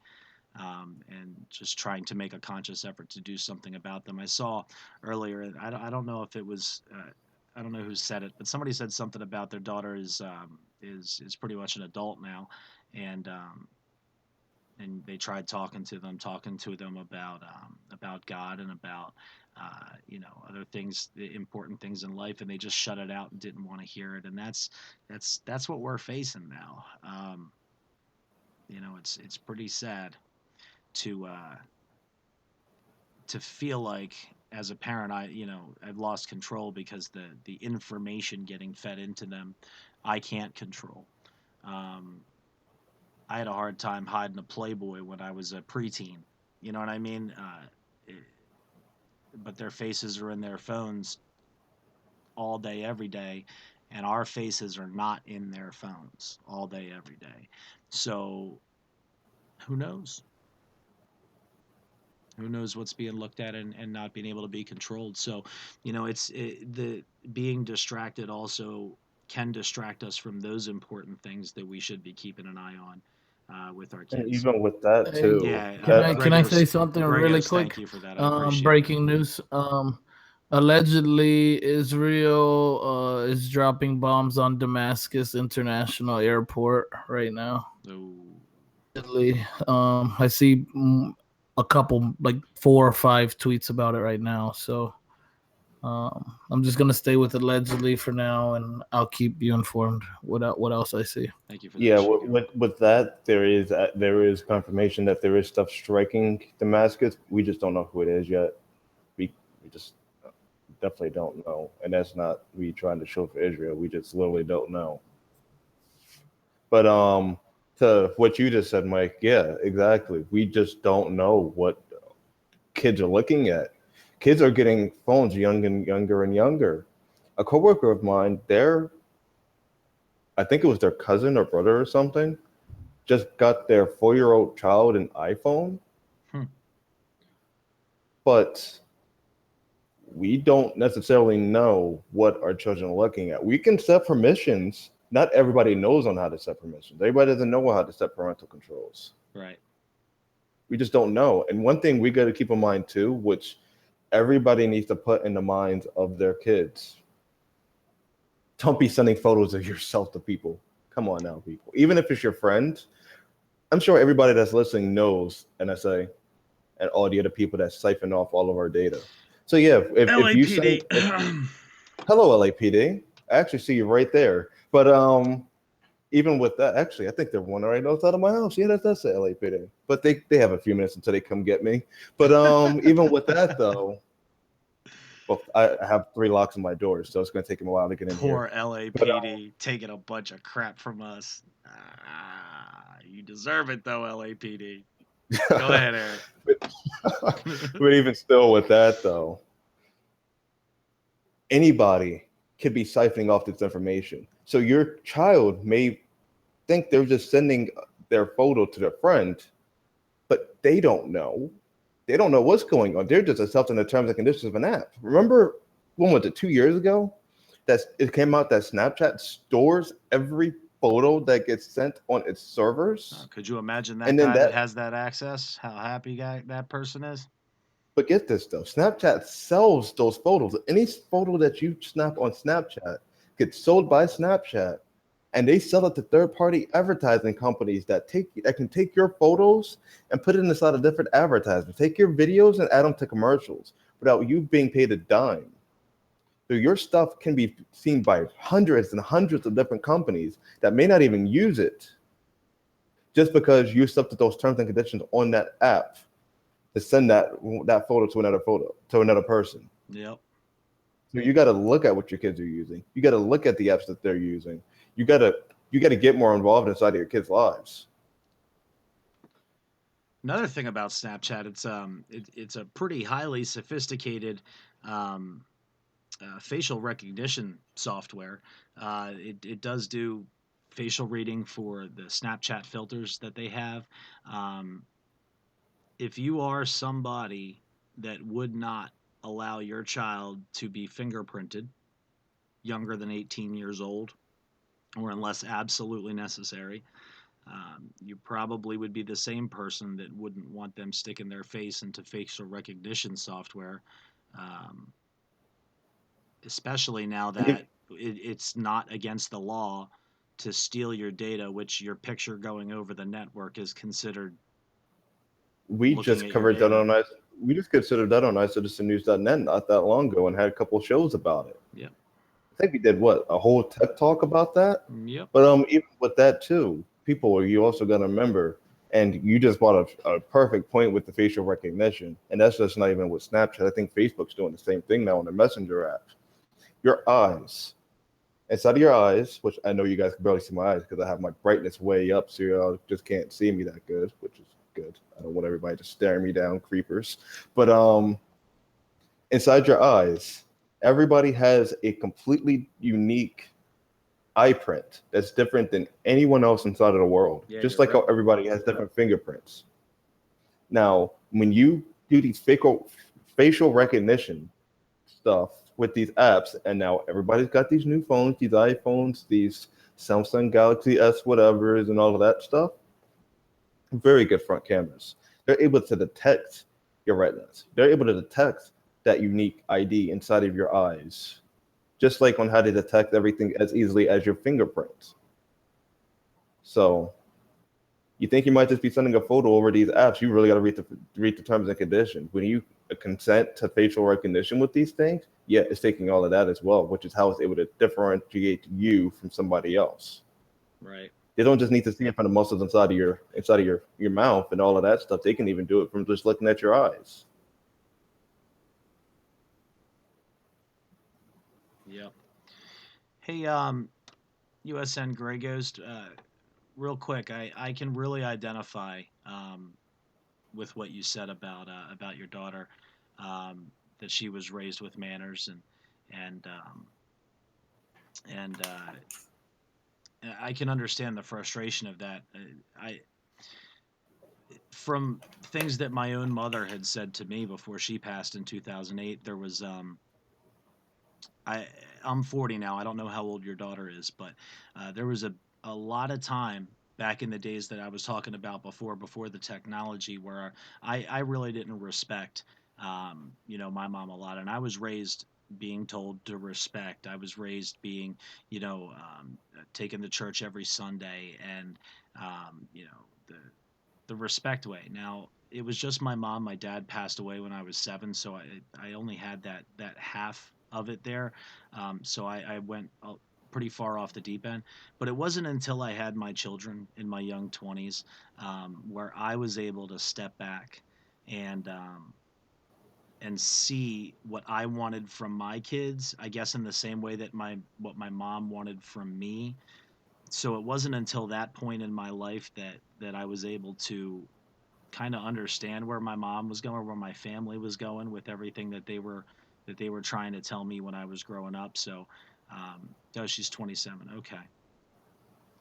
and just trying to make a conscious effort to do something about them. I saw earlier, I don't know if it was, I don't know who said it, but somebody said something about their daughter is pretty much an adult now, and they tried talking to them about God and about other things, the important things in life, and they just shut it out and didn't want to hear it. And that's what we're facing now. It's pretty sad to feel like, as a parent, I've lost control because the information getting fed into them, I can't control. I had a hard time hiding a Playboy when I was a preteen. You know what I mean? But their faces are in their phones all day, every day, and our faces are not in their phones all day, every day. So who knows? Who knows what's being looked at and not being able to be controlled? So, the being distracted also can distract us from those important things that we should be keeping an eye on with our kids. Even with that too. Yeah. Can I say something really quick? Thank you for that. I appreciate breaking news. Allegedly, Israel is dropping bombs on Damascus International Airport right now. Allegedly, I see a couple, like 4 or 5 tweets about it right now. So I'm just gonna stay with allegedly for now, and I'll keep you informed what else I see. Thank you for that. Yeah, with that, there is confirmation that there is stuff striking Damascus. We just don't know who it is yet. We just definitely don't know, and that's not we trying to show for Israel. We just literally don't know. But to what you just said, Mike, yeah, exactly. We just don't know what kids are looking at. Kids are getting phones younger and younger. A coworker of mine, I think it was their cousin or brother or something, just got their 4-year-old child an iPhone. But we don't necessarily know what our children are looking at. We can set permissions. Not everybody knows on how to set permissions. Everybody doesn't know how to set parental controls. Right. We just don't know. And one thing we got to keep in mind too, which everybody needs to put in the minds of their kids. Don't be sending photos of yourself to people. Come on now, people. Even if it's your friend, I'm sure everybody that's listening knows NSA and all the other people that siphon off all of our data. So yeah, if you send, hello LAPD, I actually see you right there. But even with that, actually, I think they're one right outside of my house. Yeah, that's the LAPD. But they have a few minutes until they come get me. But even with that though, Well, I have 3 locks on my doors, so it's going to take him a while to get in Poor here. LAPD taking a bunch of crap from us. You deserve it though, LAPD. Go ahead, Eric. But even still, with that though, anybody could be siphoning off this information. So your child may think they're just sending their photo to their friend, but they don't know. They don't know what's going on. They're just accepting the terms and conditions of an app. Remember, when was it, 2 years ago? That it came out that Snapchat stores every photo that gets sent on its servers. Could you imagine that And then guy that has that access? How happy that person is? But get this though, Snapchat sells those photos. Any photo that you snap on Snapchat gets sold by Snapchat, and they sell it to third-party advertising companies that can take your photos and put it inside a different advertisement. Take your videos and add them to commercials without you being paid a dime. So your stuff can be seen by hundreds and hundreds of different companies that may not even use it, just because you accepted those terms and conditions on that app to send that photo to another person. Yep. So you got to look at what your kids are using. You got to look at the apps that they're using. You got to get more involved inside of your kids' lives. Another thing about Snapchat, it's a pretty highly sophisticated facial recognition software. It does do facial reading for the Snapchat filters that they have. If you are somebody that would not allow your child to be fingerprinted younger than 18 years old, or unless absolutely necessary, you probably would be the same person that wouldn't want them sticking their face into facial recognition software, um, especially now that it's not against the law to steal your data, which your picture going over the network is considered. We just considered that on iCitizenNews.net not that long ago and had a couple of shows about it. Yep. I think we did a whole TED talk about that. Yep. But even with that too, you also got to remember, and you just brought a perfect point with the facial recognition, and that's just not even with Snapchat. I think Facebook's doing the same thing now on the Messenger app. Your eyes, inside of your eyes, which I know you guys can barely see my eyes because I have my brightness way up, so you just can't see me that good, which is good. I don't want everybody just staring me down, creepers. But inside your eyes, everybody has a completely unique eye print that's different than anyone else inside of the world. Yeah, just you're like how right. everybody has different fingerprints. Now, when you do these facial recognition stuff with these apps, and now everybody's got these new phones, these iPhones, these Samsung Galaxy S whatevers, and all of that stuff. Very good front cameras. They're able to detect your retinas. They're able to detect that unique ID inside of your eyes, just like on how to detect everything as easily as your fingerprints. So you think you might just be sending a photo over these apps, you really got to read the terms and conditions. When you consent to facial recognition with these things, yeah, it's taking all of that as well, which is how it's able to differentiate you from somebody else. Right. They don't just need to see it from the muscles inside of your mouth and all of that stuff. They can even do it from just looking at your eyes. Yep. Hey, USN Grey Ghost, real quick, I can really identify with what you said about your daughter, that she was raised with manners, and and I can understand the frustration of that. I From things that my own mother had said to me before she passed in 2008, there was I I'm 40 now. I don't know how old your daughter is, but there was a lot of time back in the days that I was talking about before the technology, where I really didn't respect my mom a lot, and I was raised being told to respect. I was raised being taken to church every Sunday, and the respect way. Now, it was just my mom. My dad passed away when I was 7, so I only had that half of it there. So I went pretty far off the deep end. But it wasn't until I had my children in my young 20s, where I was able to step back and and see what I wanted from my kids, I guess in the same way that what my mom wanted from me. So it wasn't until that point in my life that I was able to kind of understand where my mom was going, where my family was going with everything that they were trying to tell me when I was growing up. So, oh, she's 27. Okay,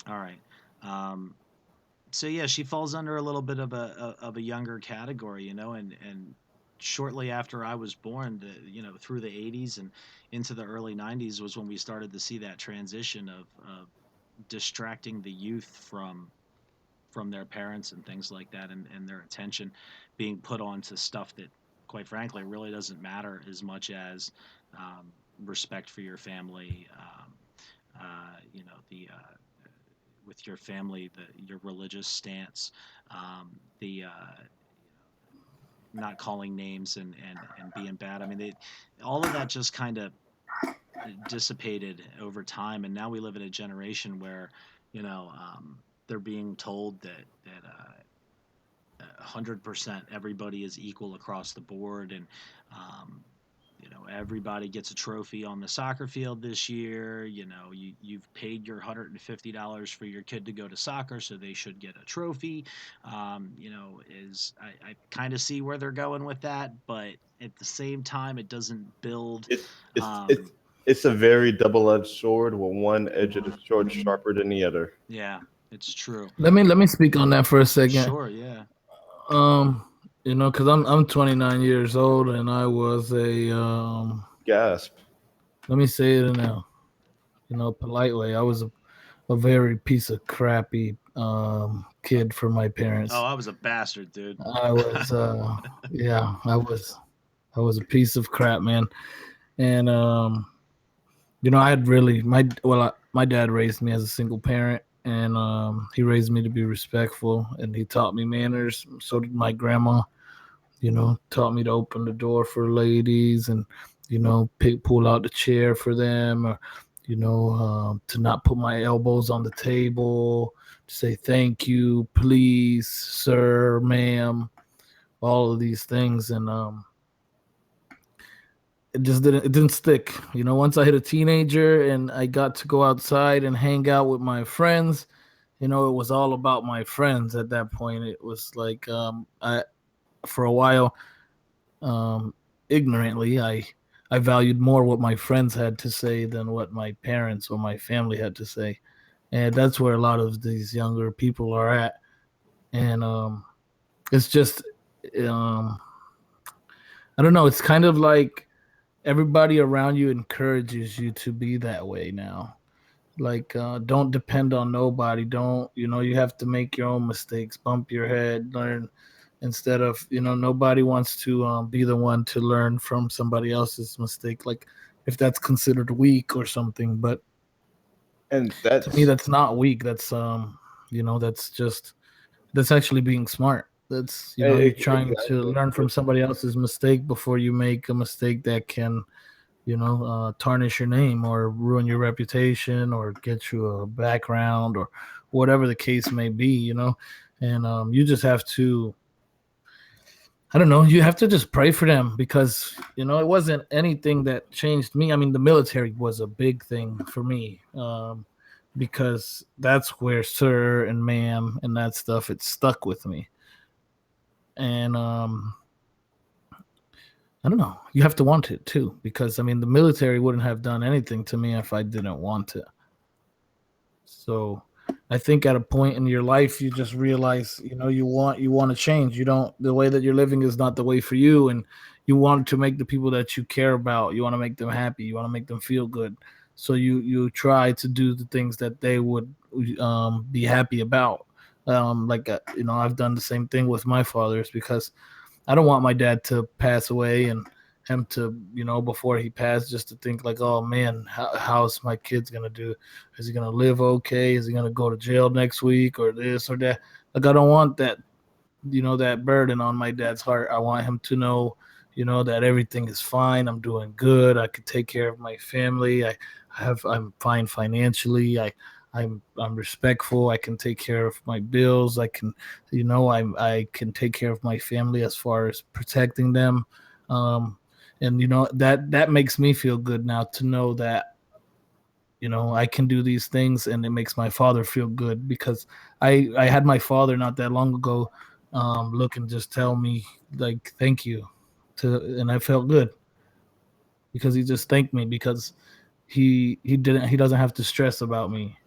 all right. Um, so yeah, she falls under a little bit of a younger category, and shortly after I was born, through the 80s and into the early 90s was when we started to see that transition of distracting the youth from their parents and things like that, and their attention being put onto stuff that, quite frankly, really doesn't matter as much as respect for your family, the with your family, your religious stance, the not calling names and being bad. I mean, all of that just kind of dissipated over time, and now we live in a generation where, they're being told that 100% everybody is equal across the board, and um, everybody gets a trophy on the soccer field this year. You've paid your $150 for your kid to go to soccer, so they should get a trophy. Is I kind of see where they're going with that, but at the same time, it doesn't build. It's it's Um, it's it's a very double-edged sword, with one edge of the sword sharper than the other. yeah, it's true. Let me speak on that for a second. Sure, yeah. Um, because I'm 29 years old and I was a Gasp. let me say it in a polite way. I was a very piece of crappy kid for my parents. Oh, I was a bastard, dude. I was yeah, I was a piece of crap, man. And I had really my dad raised me as a single parent, and he raised me to be respectful, and he taught me manners. So did my grandma. Taught me to open the door for ladies, and pull out the chair for them, or to not put my elbows on the table, to say thank you, please, sir, ma'am, all of these things. And it didn't stick. Once I hit a teenager and I got to go outside and hang out with my friends, it was all about my friends at that point. It was like I for a while, ignorantly, I valued more what my friends had to say than what my parents or my family had to say. And that's where a lot of these younger people are at. And it's just I don't know, it's kind of like everybody around you encourages you to be that way now. Like, don't depend on nobody. Don't, you have to make your own mistakes, bump your head, learn, instead of, nobody wants to be the one to learn from somebody else's mistake. Like, if that's considered weak or something. But And to me, that's not weak. That's, that's actually being smart. That's, you're trying to learn from somebody else's mistake before you make a mistake that can, tarnish your name or ruin your reputation or get you a background or whatever the case may be, and you just have to, I don't know, you have to just pray for them, because, it wasn't anything that changed me. I mean, the military was a big thing for me, because that's where sir and ma'am and that stuff, it stuck with me. And I don't know. You have to want it too, because the military wouldn't have done anything to me if I didn't want it. So I think at a point in your life, you just realize, you want to change. The way that you're living is not the way for you, and you want to make the people that you care about, you want to make them happy, you want to make them feel good. So you try to do the things that they would be happy about. I've done the same thing with my fathers, because I don't want my dad to pass away and him to, before he passed, just to think like, oh man, how's my kid's going to do? Is he going to live okay? Is he going to go to jail next week or this or that? Like, I don't want that, that burden on my dad's heart. I want him to know, that everything is fine. I'm doing good. I can take care of my family. I'm fine financially. I'm respectful. I can take care of my bills. I can, I can take care of my family as far as protecting them. And that makes me feel good now to know that I can do these things, and it makes my father feel good, because I had my father not that long ago look and just tell me like thank you, and I felt good because he just thanked me, because he doesn't have to stress about me.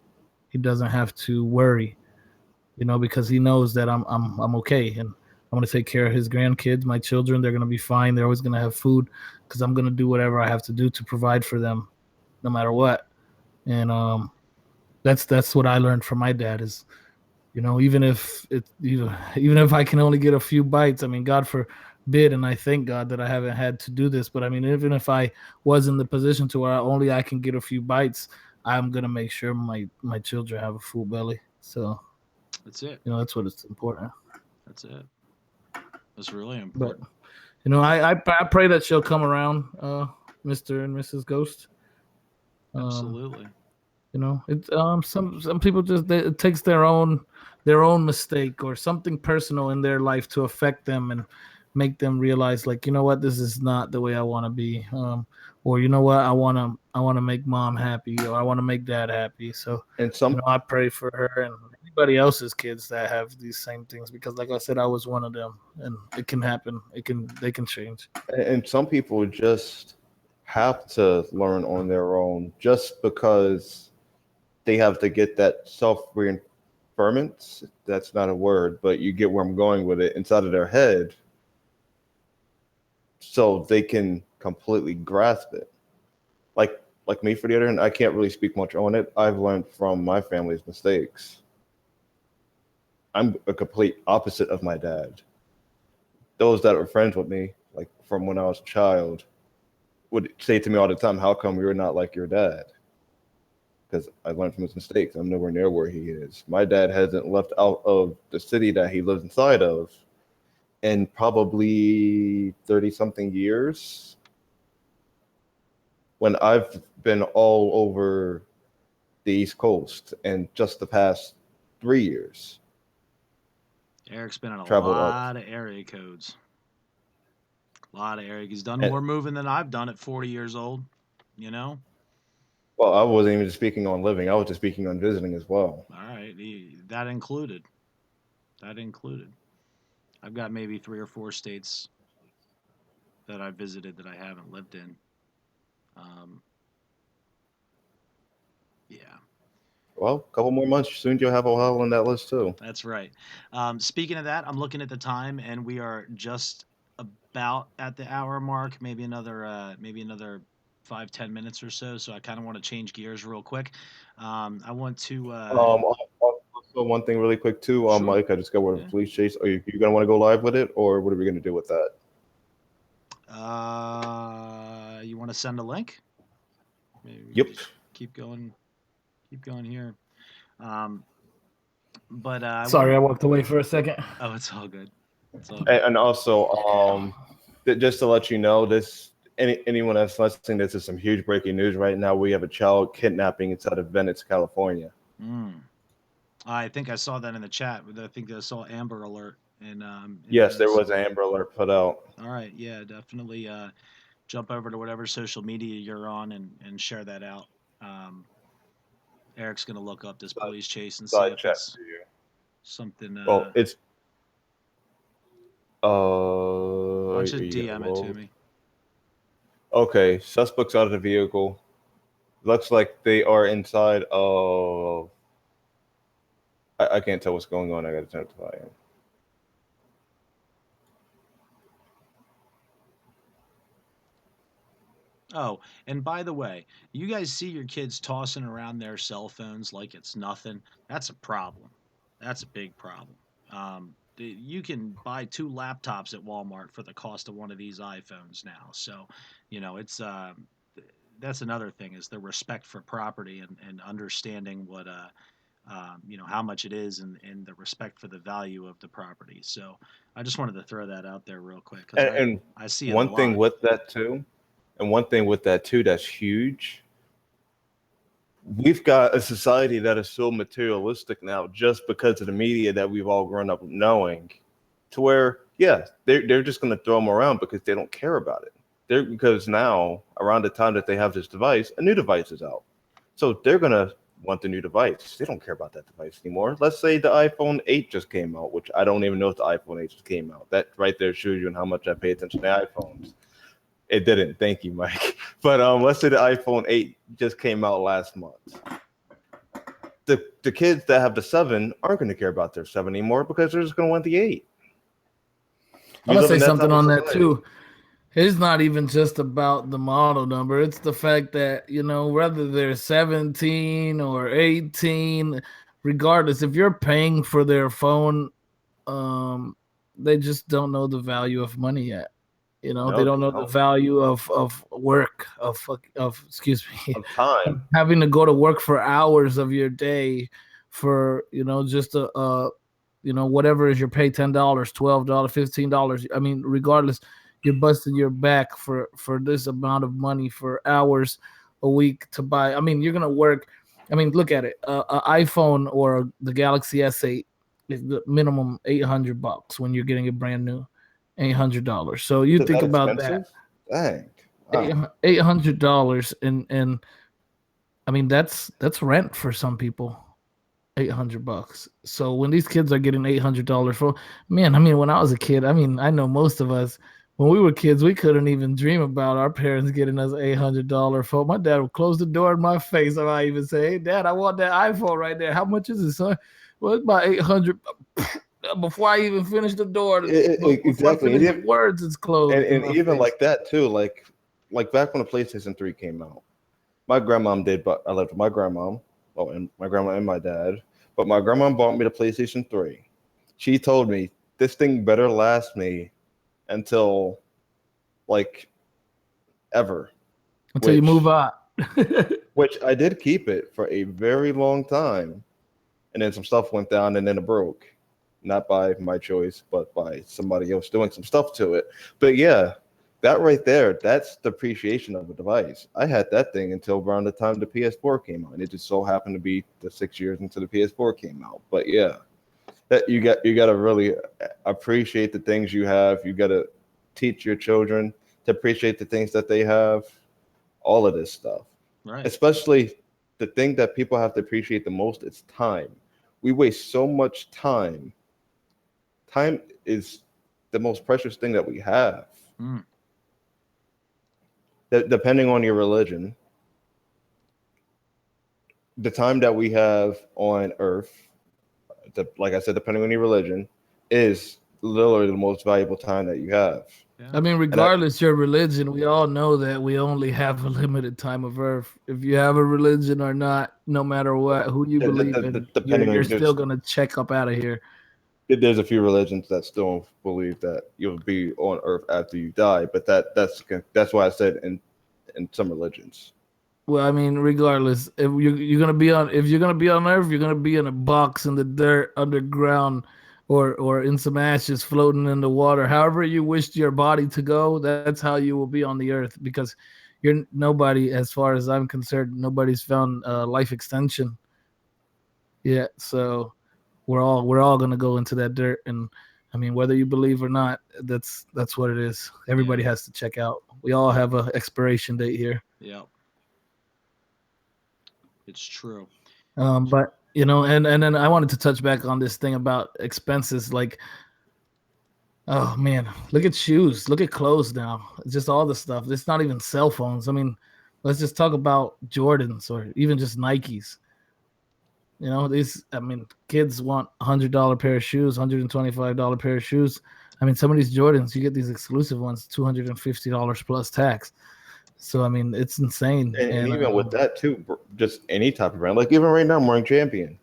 He doesn't have to worry, because he knows that I'm okay, and I'm gonna take care of his grandkids, my children. They're gonna be fine. They're always gonna have food, because I'm gonna do whatever I have to do to provide for them, no matter what. And that's what I learned from my dad is, even if even if I can only get a few bites. I mean, God forbid, and I thank God that I haven't had to do this. But I mean, even if I was in the position to where only I can get a few bites, I'm gonna make sure my children have a full belly. So That's it. that's what it's important. That's it. That's really But important. I pray that she'll come around, Mr. and Mrs. Ghost. Absolutely. It's some people just it takes their own mistake or something personal in their life to affect them and make them realize, like, what, this is not the way I want to be, or what, I want to make mom happy, or I want to make dad happy. So And some I pray for her and anybody else's kids that have these same things, because like I said, I was one of them, and it can happen. They can change. and some people just have to learn on their own, just because they have to get that self-reinformance. That's not a word, but you get where I'm going with it, inside of their head, so they can completely grasp it. Like me, for the other hand, I can't really speak much on it. I've learned from my family's mistakes. I'm a complete opposite of my dad. Those that were friends with me, like from when I was a child, would say to me all the time, "How come you're not like your dad?" Because I learned from his mistakes. I'm nowhere near where he is. My dad hasn't left out of the city that he lives inside of in probably 30 something years, when I've been all over the East Coast, and just the past 3 years. Erick's been in a Traveled lot up. of area codes. A lot of Erick. He's done And, more moving than I've done at 40 years old. well, I wasn't even speaking on living. I was just speaking on visiting as well. All right. That included. That included. I've got maybe 3 or 4 states that I visited that I haven't lived in. Um, yeah, Well, a couple more months, soon you'll have Ohio on that list too. that's right. Speaking of that, I'm looking at the time, and we are just about at the hour mark. Maybe another 5-10 minutes or so. So I kind of want to change gears real quick. I want to. Also, one thing really quick too, Sure. Mike, I just got word of Yeah. police chase. Are you gonna want to go live with it, or what are we gonna do with that? You want to send a link? Maybe we Yep. just keep going. Keep going here. Um, but I want. Sorry, I walked away for a second. Oh, it's all good. It's all good. And also, just to let you know, anyone that's listening, this is some huge breaking news right now. We have a child kidnapping inside of Venice, California. I think I saw that in the chat. I think I saw Amber Alert. Yes, there was an Amber Alert put out. All right, yeah, definitely jump over to whatever social media you're on and share that out. Erick's gonna look up this police chase and see Side if chat it's to you. something. Well, it's Why don't you DM it to me? Okay, suspects out of the vehicle. Looks like they are inside of. I can't tell what's going on. I gotta turn it to volume. Oh, and by the way, you guys see your kids tossing around their cell phones like it's nothing. That's a problem. That's a big problem. You can buy 2 laptops at Walmart for the cost of one of these iPhones now. So, it's that's another thing, is the respect for property and understanding what how much it is, and the respect for the value of the property. So I just wanted to throw that out there real quick, because And I see it a one thing lot. with that too, that's huge. We've got a society that is so materialistic now, just because of the media that we've all grown up knowing, to where Yeah, they're just going to throw them around because they don't care about it. Because now, around the time that they have this device, a new device is out. So they're going to want the new device. They don't care about that device anymore. Let's say the iPhone 8 just came out, which I don't even know if the iPhone 8 just came out. That right there shows you how much I pay attention to iPhones. It didn't. Thank you, Mike. But let's say the iPhone 8 just came out last month. The kids that have the 7 aren't going to care about their 7 anymore because they're just going to want the 8. I'm going to say something on that too. It's not even just about the model number. It's the fact that, whether they're 17 or 18, regardless, if you're paying for their phone, they just don't know the value of money yet. They don't know the value of work, of time, having to go to work for hours of your day for, just whatever is your pay, $10, $12, $15. I mean, regardless, you're busting your back for this amount of money for hours a week to buy. I mean, you're going to work. I mean, look at it. An iPhone or the Galaxy S8 is the minimum $800 when you're getting it brand new. $800. So you think about expensive? That. Dang. Wow. $800 and I mean that's rent for some people. $800. So when these kids are getting $800 for, man, I mean, when I was a kid, I mean, I know most of us, when we were kids, we couldn't even dream about our parents getting us $800 phone. My dad would close the door in my face if I even say, "Hey, Dad, I want that iPhone right there. How much is it, son?" Well, it's about $800. Before I even finish the door, exactly. The words is closed. And even face. Like that too, like back when the PlayStation 3 came out, my grandmom did, but I lived with my grandmom, and my grandma and my dad. But my grandma bought me the PlayStation 3. She told me this thing better last me until ever. Until you move out. Which I did keep it for a very long time. And then some stuff went down and then it broke. Not by my choice, but by somebody else doing some stuff to it. But yeah, that right there, that's the appreciation of a device. I had that thing until around the time the PS4 came out. And it just so happened to be the 6 years until the PS4 came out. But yeah, that you got to really appreciate the things you have. You got to teach your children to appreciate the things that they have. All of this stuff. Right. Especially the thing that people have to appreciate the most is time. We waste so much time. Time is the most precious thing that we have. Depending on your religion, the time that we have on Earth, like I said, depending on your religion, is literally the most valuable time that you have. Yeah. I mean, regardless your religion, we all know that we only have a limited time of Earth. If you have a religion or not, no matter what, who you believe in, you're still going to check up out of here. There's a few religions that still believe that you'll be on Earth after you die, but that's why I said in some religions. Well, I mean, regardless, if you're gonna be on Earth, you're gonna be in a box in the dirt underground, or in some ashes floating in the water. However you wished your body to go, that's how you will be on the Earth, because you're nobody, as far as I'm concerned, nobody's found life extension yet. So we're all gonna go into that dirt, and I mean, whether you believe or not, that's what it is. Everybody has to check out. We all have an expiration date here. Yeah, it's true. But and then I wanted to touch back on this thing about expenses. Like, oh man, look at shoes, look at clothes now. It's just all the stuff. It's not even cell phones. I mean, let's just talk about Jordans or even just Nikes. Kids want $100 pair of shoes, $125 pair of shoes. I mean, some of these Jordans, you get these exclusive ones, $250 plus tax. So, I mean, it's insane. And even with that, too, just any type of brand. Like, even right now, I'm wearing Champion.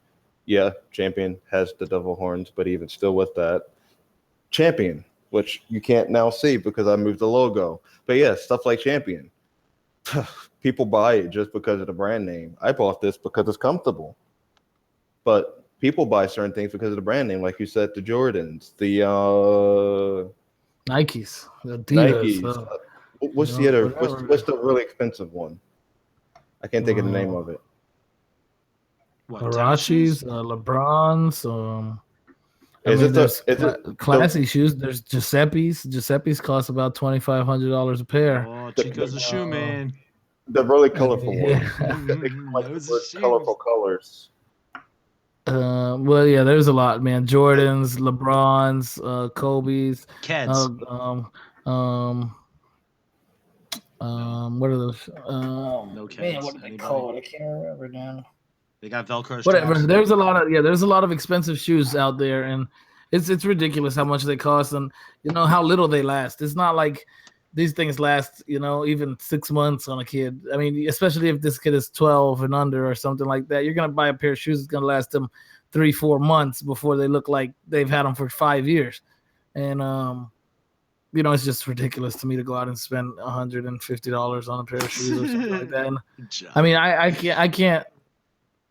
Yeah, Champion has the devil horns, but even still with that, Champion, which you can't now see because I moved the logo. But yeah, stuff like Champion. People buy it just because of the brand name. I bought this because it's comfortable. But people buy certain things because of the brand name, like you said, the Jordans, the Nikes, the Adidas. What's the other? What's the really expensive one? I can't think of the name of it. Huaraches, LeBrons. I Is mean, it the there's is it classy shoes. There's Giuseppe's. Giuseppe's cost about $2,500 a pair. Oh, the Chico's a shoe man. the really I colorful mean, ones? yeah. They come like the Loads of really shoes. colorful colors. Well, yeah, there's a lot, man. Jordans, LeBrons, Kobe's, Keds. uh, um, um, No, what are those? no Man, Keds. what are they Anybody? called? I can't remember now. They got Velcro Whatever. straps. There's a lot of expensive shoes out there, and it's ridiculous how much they cost and how little they last. It's not like these things last, even 6 months on a kid. I mean, especially if this kid is 12 and under or something like that, you're gonna buy a pair of shoes that's gonna last them 3-4 months before they look like they've had them for 5 years. And it's just ridiculous to me to go out and spend $150 on a pair of shoes or something like that. And I mean, I can't.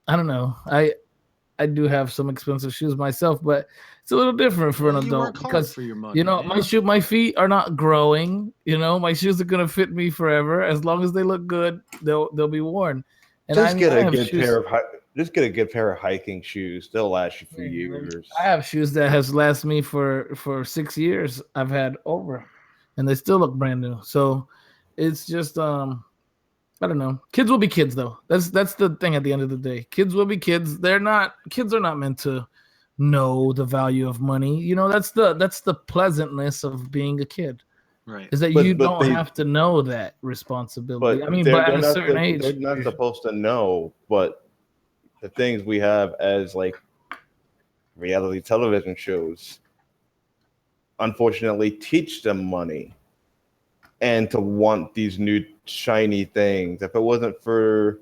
I don't know. I do have some expensive shoes myself, but it's a little different for an You adult work hard because for your money, man. my feet are not growing. My shoes are gonna fit me forever as long as they look good. They'll be worn. And Just get a I have good shoes. pair of just get a good pair of hiking shoes. They'll last you for years. I have shoes that has lasted me for 6 years. I've had over, and they still look brand new. So it's just I don't know. Kids will be kids though. That's the thing at the end of the day. Kids will be kids. Kids are not meant to know the value of money. That's the pleasantness of being a kid. Right. Is that you don't have to know that responsibility. But I mean, but at a certain age, they're not supposed to know. But the things we have as like reality television shows, unfortunately, teach them money and to want these new shiny things. If it wasn't for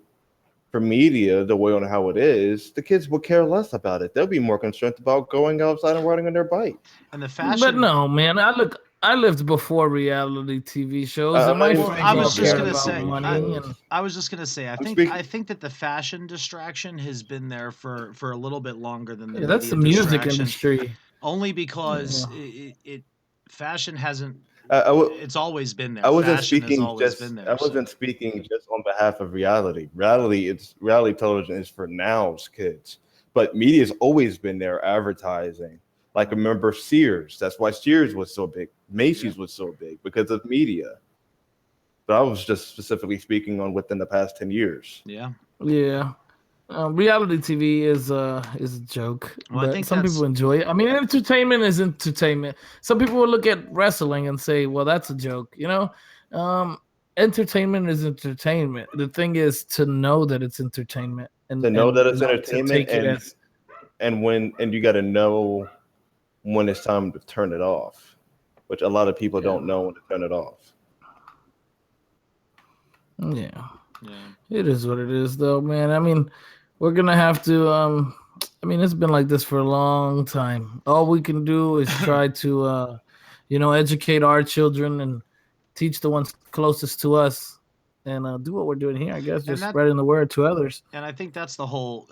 media, the way on how it is, the kids would care less about it. They'll be more concerned about going outside and riding on their bike. And the fashion. But no, man, I lived before reality TV shows, and my friends I was all just cared gonna about say. money. And I was just gonna say. I think that the fashion distraction has been there for a little bit longer than the that's the media music distraction. industry. Only because fashion hasn't. It's always been there. I wasn't Fashion has speaking always just. been there. I wasn't speaking just on behalf of reality. Reality television is for now's kids, but media's always been there advertising. Like remember Sears? That's why Sears was so big. Macy's was so big because of media. But I was just specifically speaking on within the past 10 years. Yeah. Yeah. Reality TV is a joke, but some people enjoy it. I mean, entertainment is entertainment. Some people will look at wrestling and say, "Well, that's a joke." Entertainment is entertainment. The thing is to know that it's entertainment and to know that it's not entertainment to take it as and you got to know when it's time to turn it off, which a lot of people don't know when to turn it off. Yeah. It is what it is, though, man. I mean, we're gonna have to. I mean, it's been like this for a long time. All we can do is try to, educate our children and teach the ones closest to us, and do what we're doing here. I guess just spreading the word to others. And I think that's the whole.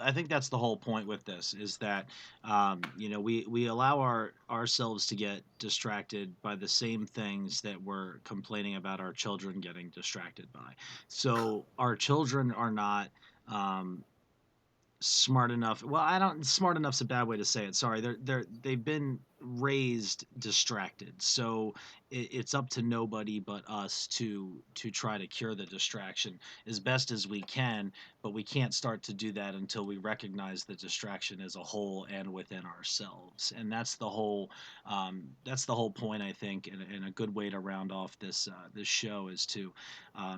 Point with this is that, we allow ourselves to get distracted by the same things that we're complaining about our children getting distracted by. So our children are not. Smart enough. Well, smart enough's a bad way to say it. Sorry. They've been raised distracted. So it's up to nobody but us to try to cure the distraction as best as we can, but we can't start to do that until we recognize the distraction as a whole and within ourselves. And that's the whole point, I think, and a good way to round off this show is to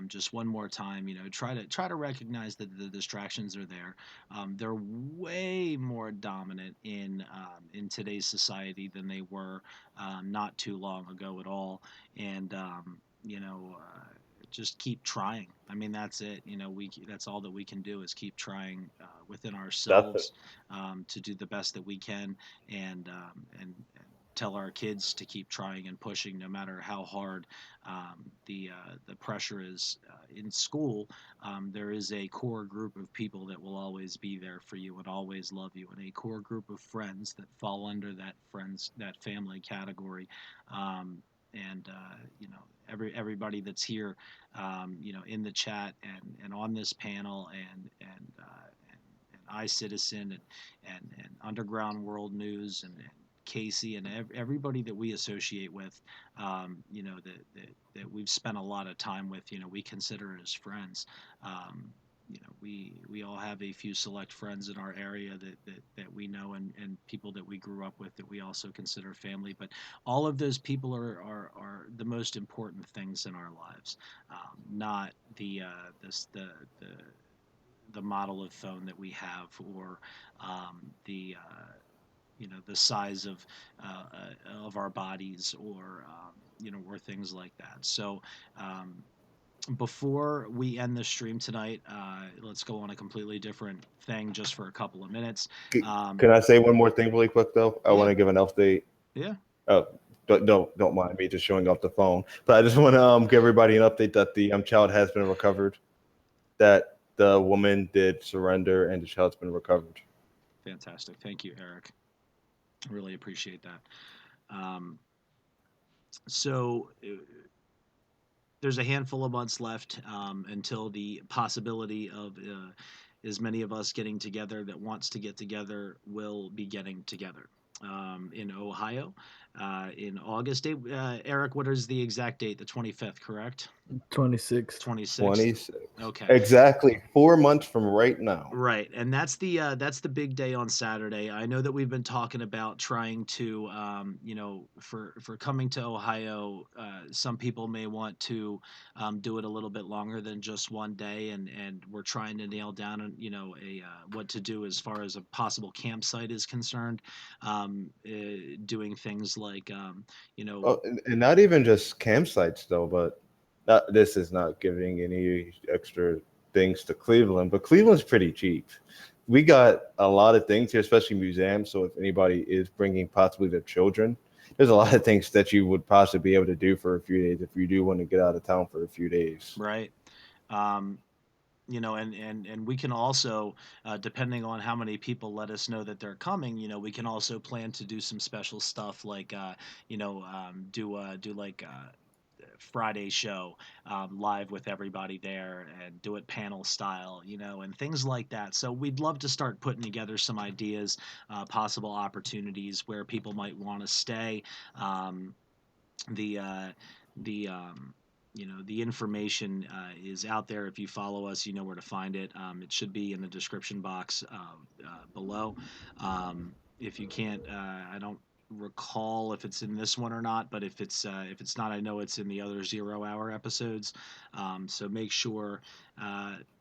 just one more time, try to recognize that the distractions are there. They're way more dominant in today's society than they were not too long ago at all. And just keep trying. I mean, that's it. That's all that we can do is keep trying within ourselves to do the best that we can, and tell our kids to keep trying and pushing, no matter how hard the pressure is in school. There is a core group of people that will always be there for you and always love you, and a core group of friends that fall under that family category. And everybody that's here, in the chat and on this panel and iCitizen and Underground World News and Casey, and everybody that we associate with, you know, that we've spent a lot of time with, you know, we consider as friends. You know, we all have a few select friends in our area that we know, and people that we grew up with that we also consider family. But all of those people are the most important things in our lives, not the model of phone that we have, or the you know, the size of our bodies, or you know, or things like that. So before we end the stream tonight, let's go on a completely different thing just for a couple of minutes. Can I say one more thing really quick though? I want to give an update. Yeah. Oh, don't mind me just showing off the phone. But I just want to give everybody an update that the child has been recovered. That the woman did surrender and the child's been recovered. Fantastic. Thank you, Eric. Really appreciate that. So there's a handful of months left until the possibility of as many of us getting together that wants to get together will be getting together in Ohio in August. Eric, what is the exact date? The 25th, correct? 26. 26. Okay. Exactly 4 months from right now. Right, and that's the big day on Saturday. I know that we've been talking about trying to, you know, for coming to Ohio. Some people may want to do it a little bit longer than just one day, and we're trying to nail down, you know, what to do as far as a possible campsite is concerned. Doing things like, you know, Oh, and not even just campsites though, but this is not giving any extra things to Cleveland, but Cleveland's pretty cheap. We got a lot of things here, especially museums. So if anybody is bringing possibly their children, there's a lot of things that you would possibly be able to do for a few days if you do want to get out of town for a few days. Right. You know, and we can also, depending on how many people let us know that they're coming, you know, we can also plan to do some special stuff like, you know, do like Friday show live with everybody there, and do it panel style, you know, and things like that. So we'd love to start putting together some ideas, possible opportunities where people might want to stay. The you know, the information is out there. If you follow us, you know where to find it. It should be in the description box below. If you can't, I don't recall if it's in this one or not, but if it's not, I know it's in the other 0 Hour episodes. So make sure.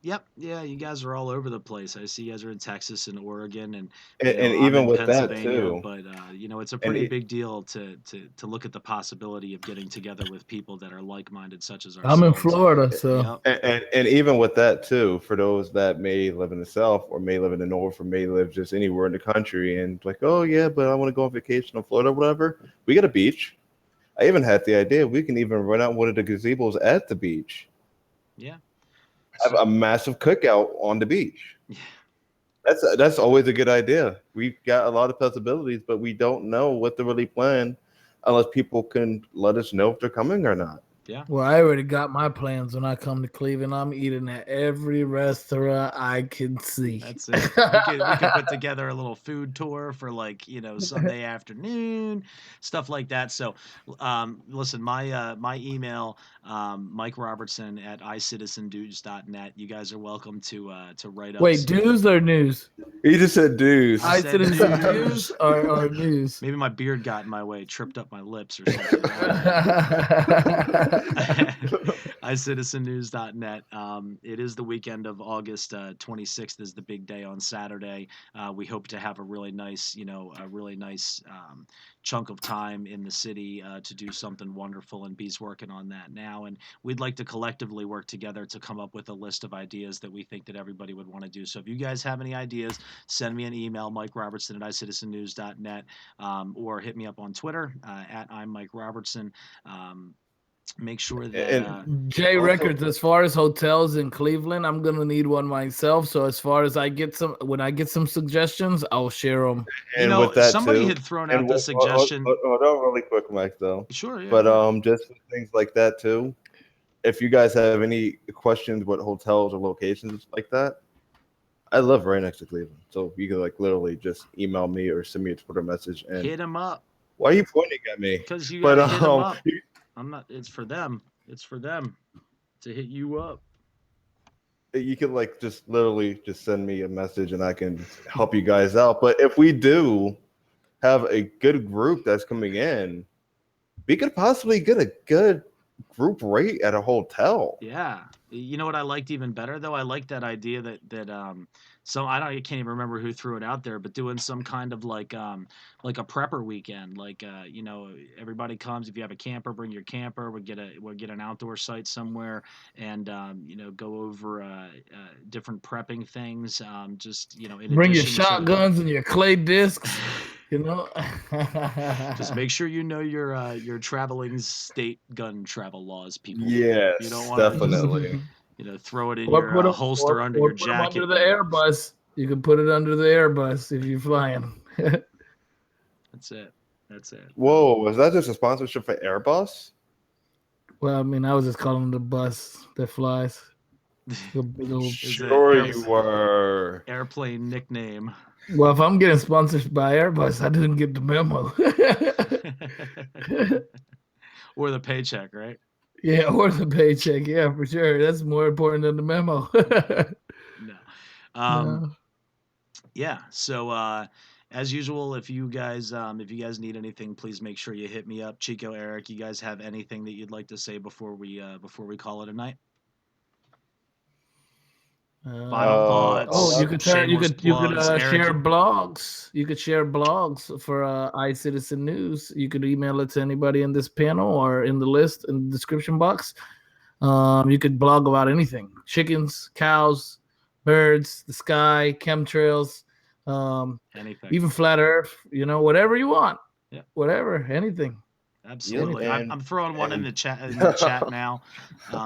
Yep, yeah, you guys are all over the place. I see you guys are in Texas and Oregon, and you know, And I'm even in with that Pennsylvania. too, But you know, it's a and pretty big deal to look at the possibility of getting together with people that are like-minded, such as I'm in ourselves. Florida, so Yep. and even with that too, for those that may live in the South or may live in the North or may live just anywhere in the country and like, oh yeah, but I want to go on vacation in Florida or whatever, we got a beach. I even had the idea we can even rent out one of the gazebos at the beach. Yeah. Have a massive cookout on the beach. Yeah. That's always a good idea. We've got a lot of possibilities, but we don't know what to really plan unless people can let us know if they're coming or not. Yeah. well, I already got my plans when I come to Cleveland. I'm eating at every restaurant I can see. That's it. We could put together a little food tour for, like, you know, Sunday afternoon, stuff like that. So, listen, my email, Mike Robertson at iCitizenNews.net. You guys are welcome to write up. Wait, dues or news? He just said dudes. I said iCitizen news. news or news? Maybe my beard got in my way, tripped up my lips or something. iCitizenNews.net. It is the weekend of August 26th is the big day on Saturday. We hope to have a really nice, you know, chunk of time in the city to do something wonderful, and B's working on that now. And we'd like to collectively work together to come up with a list of ideas that we think that everybody would want to do. So if you guys have any ideas, send me an email, MikeRobertson at iCitizenNews.net, or hit me up on Twitter at ImMikeRobertson. Make sure that J Also- Records, as far as hotels in Cleveland, I'm gonna need one myself. So as far as when I get some suggestions, I'll share them. you And know, with that somebody too, had thrown and out the suggestion. hold on really quick, Mike, though. Sure, yeah. But just with things like that too. If you guys have any questions with hotels or locations like that, I live right next to Cleveland, so you could like literally just email me or send me a Twitter message. And Hit him up. why are you pointing at me? Because you But gotta hit them up. I'm not. It's for them. It's for them to hit you up. you could like just literally just send me a message and I can help you guys out. But if we do have a good group that's coming in, we could possibly get a good group rate at a hotel. Yeah. You know what I liked even better though? I liked that idea so I can't even remember who threw it out there, but doing some kind of like a prepper weekend. Like everybody comes. If you have a camper, bring your camper. We'll get an outdoor site somewhere and go over different prepping things. Just in Bring your addition to shotguns and your clay discs. just make sure you know your traveling state gun travel laws, people. Yes, you don't want to definitely. throw it in Or your put 'em- holster under or your put 'em jacket. under the Airbus. You can put it under the Airbus if you're flying. That's it. Whoa, was that just a sponsorship for Airbus? Well, I mean, I was just calling the bus that flies. Sure you were. Airplane nickname. Well, if I'm getting sponsored by Airbus, I didn't get the memo. Or the paycheck, right? Yeah, or the paycheck. Yeah, for sure. That's more important than the memo. No. No. Yeah. So as usual, if you guys need anything, please make sure you hit me up. Chico, Eric, you guys have anything that you'd like to say before we call it a night? Final thoughts. Oh, you could share Eric. blogs. You could share blogs for iCitizenNews. You could email it to anybody in this panel or in the list in the description box. You could blog about anything: chickens, cows, birds, the sky, chemtrails, anything, even flat Earth. Whatever you want. Yeah, whatever, anything. Absolutely. Yeah, I'm throwing one in the chat now.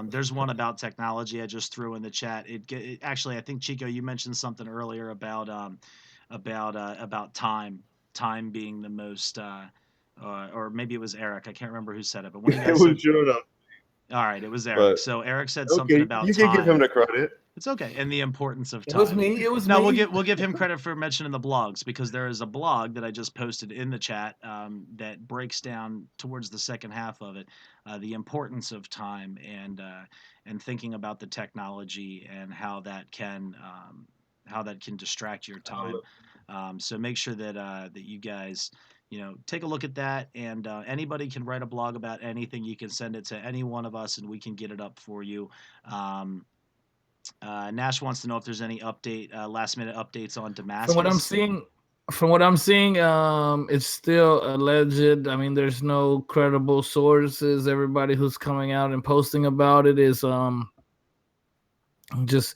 There's one about technology I just threw in the chat. Actually, I think Chico, you mentioned something earlier about time being the most, or maybe it was Eric. I can't remember who said it, but when you guys all right, it was Eric. But, so Eric said something about you time. can give him the credit. It's okay, and the importance of time. It was me. It was no, me. we'll give him credit for mentioning the blogs, because there is a blog that I just posted in the chat that breaks down towards the second half of it the importance of time and thinking about the technology and how that can distract your time. So make sure that you guys take a look at that, and anybody can write a blog about anything. You can send it to any one of us and we can get it up for you. Nash wants to know if there's any last minute updates on Damascus. From what I'm seeing, it's still alleged. I mean, there's no credible sources. Everybody who's coming out and posting about it is just,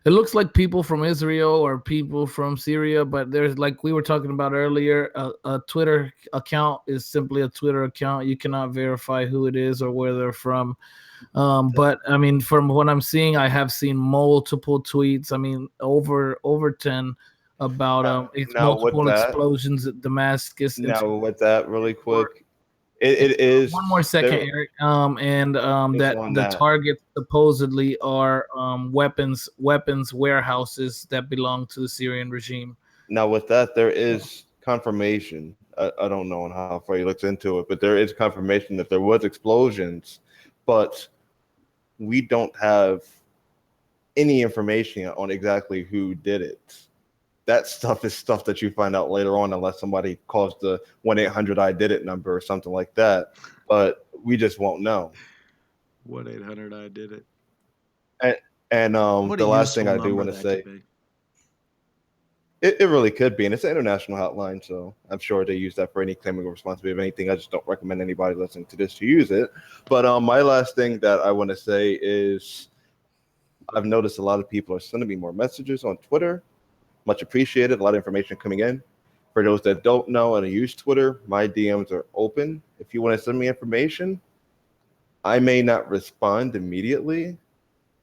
it looks like people from Israel or people from Syria, but there's, like we were talking about earlier, a Twitter account is simply a Twitter account. You cannot verify who it is or where they're from. But I mean, from what I'm seeing, I have seen multiple tweets. I mean, over 10 about multiple explosions at Damascus. Now, with that, really quick, it is one more second, Eric. And the targets supposedly are weapons warehouses that belong to the Syrian regime. Now, with that, there is confirmation. I don't know how far you looked into it, but there is confirmation that there was explosions, but we don't have any information on exactly who did it. That stuff is stuff that you find out later on, unless somebody calls the 1-800-I-DID-IT number or something like that. But we just won't know. 1-800-I-DID-IT. And the last thing I do want to say, it really could be, and it's an international hotline, so I'm sure they use that for any claiming of responsibility of anything. I just don't recommend anybody listening to this to use it. But my last thing that I want to say is I've noticed a lot of people are sending me more messages on Twitter. Much appreciated. A lot of information coming in. For those that don't know and use Twitter, my DMs are open. If you want to send me information, I may not respond immediately,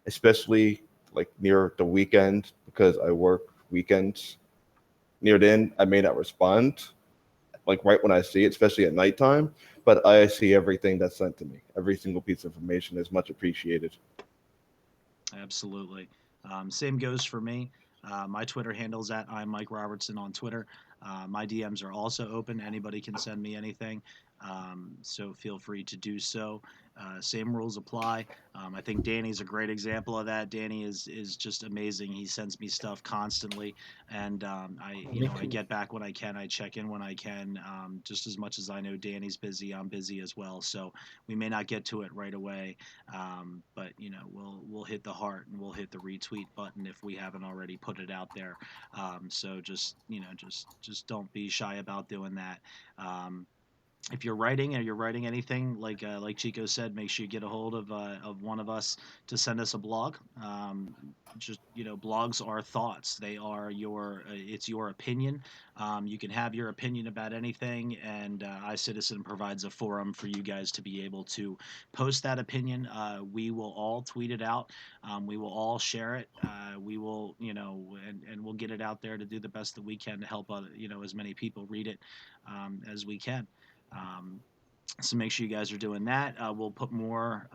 especially like near the weekend, because I work weekends. Near the end, I may not respond like right when I see it, especially at nighttime, but I see everything that's sent to me. Every single piece of information is much appreciated. Absolutely. Same goes for me. My Twitter handle is at ImMikeRobertson on Twitter. My DMs are also open. Anybody can send me anything. So feel free to do so. Same rules apply. I think Danny's a great example of that. Danny is just amazing. He sends me stuff constantly, and I get back when I can. I check in when I can. Just as much as I know Danny's busy, I'm busy as well. So we may not get to it right away, but we'll hit the heart and we'll hit the retweet button if we haven't already put it out there. So just don't be shy about doing that. If you're writing or you're writing anything, like Chico said, make sure you get a hold of one of us to send us a blog. Blogs are thoughts. They are it's your opinion. You can have your opinion about anything, and iCitizen provides a forum for you guys to be able to post that opinion. We will all tweet it out. We will all share it. We will, and we'll get it out there to do the best that we can to help as many people read it as we can. So make sure you guys are doing that. We'll put more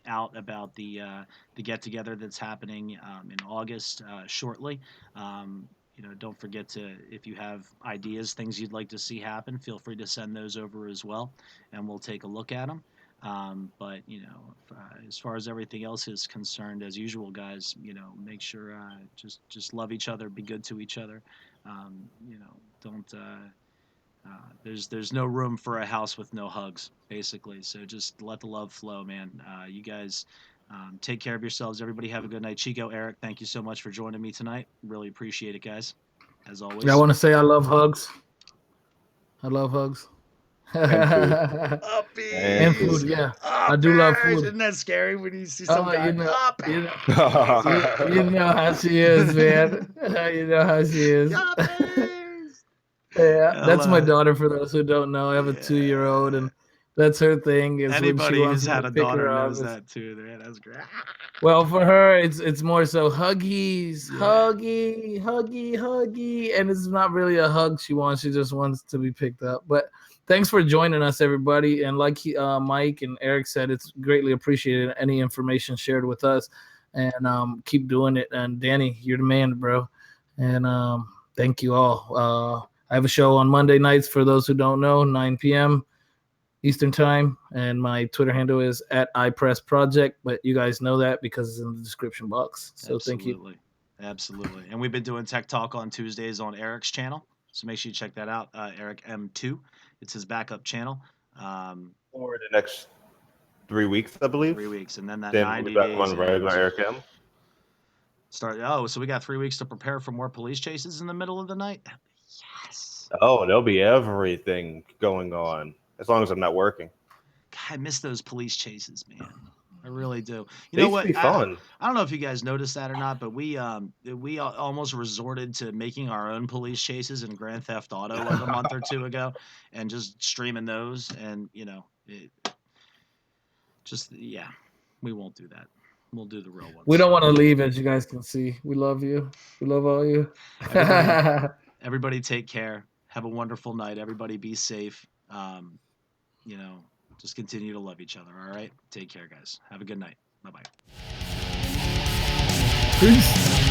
out about the get together that's happening in August shortly. Don't forget to, if you have ideas, things you'd like to see happen, feel free to send those over as well, and we'll take a look at them. But as far as everything else is concerned, as usual, guys, make sure just love each other, be good to each other. Don't. There's no room for a house with no hugs, basically. So just let the love flow, man. You guys take care of yourselves. Everybody have a good night. Chico, Eric, thank you so much for joining me tonight. Really appreciate it, guys. As always. Yeah, I want to say I love hugs. I love hugs. And food, yeah. I do love food. Isn't that scary when you see some guy? You know how she is, man. You know how she is. Yeah, that's my daughter. For those who don't know, I have a 2-year-old, and that's her thing. Is anybody when she who's wants had to a pick daughter her knows up, that too. Man, that's great. Well, for her, it's more so huggies, huggy, and it's not really a hug she wants. She just wants to be picked up. But thanks for joining us, everybody. And like Mike and Eric said, it's greatly appreciated. Any information shared with us, and keep doing it. And Danny, you're the man, bro. And thank you all. I have a show on Monday nights, for those who don't know, 9 p.m. Eastern time, and my Twitter handle is at iPressProject, but you guys know that because it's in the description box. So thank you. Absolutely. And we've been doing Tech Talk on Tuesdays on Erick's channel, so make sure you check that out. Erick M2, it's his backup channel. For the next 3 weeks, I believe. 3 weeks, and then that then 90 we'll be back days. on regular Erick M. So we got 3 weeks to prepare for more police chases in the middle of the night. Yes. Oh, there'll be everything going on as long as I'm not working. God, I miss those police chases, man. I really do. They used to be fun. I don't know if you guys noticed that or not, but we almost resorted to making our own police chases in Grand Theft Auto like a month or two ago, and just streaming those. And we won't do that. We'll do the real ones. We don't want to leave, as you guys can see. We love you. We love all you. Everybody take care. Have a wonderful night. Everybody be safe. Just continue to love each other. All right. Take care, guys. Have a good night. Bye-bye. Peace.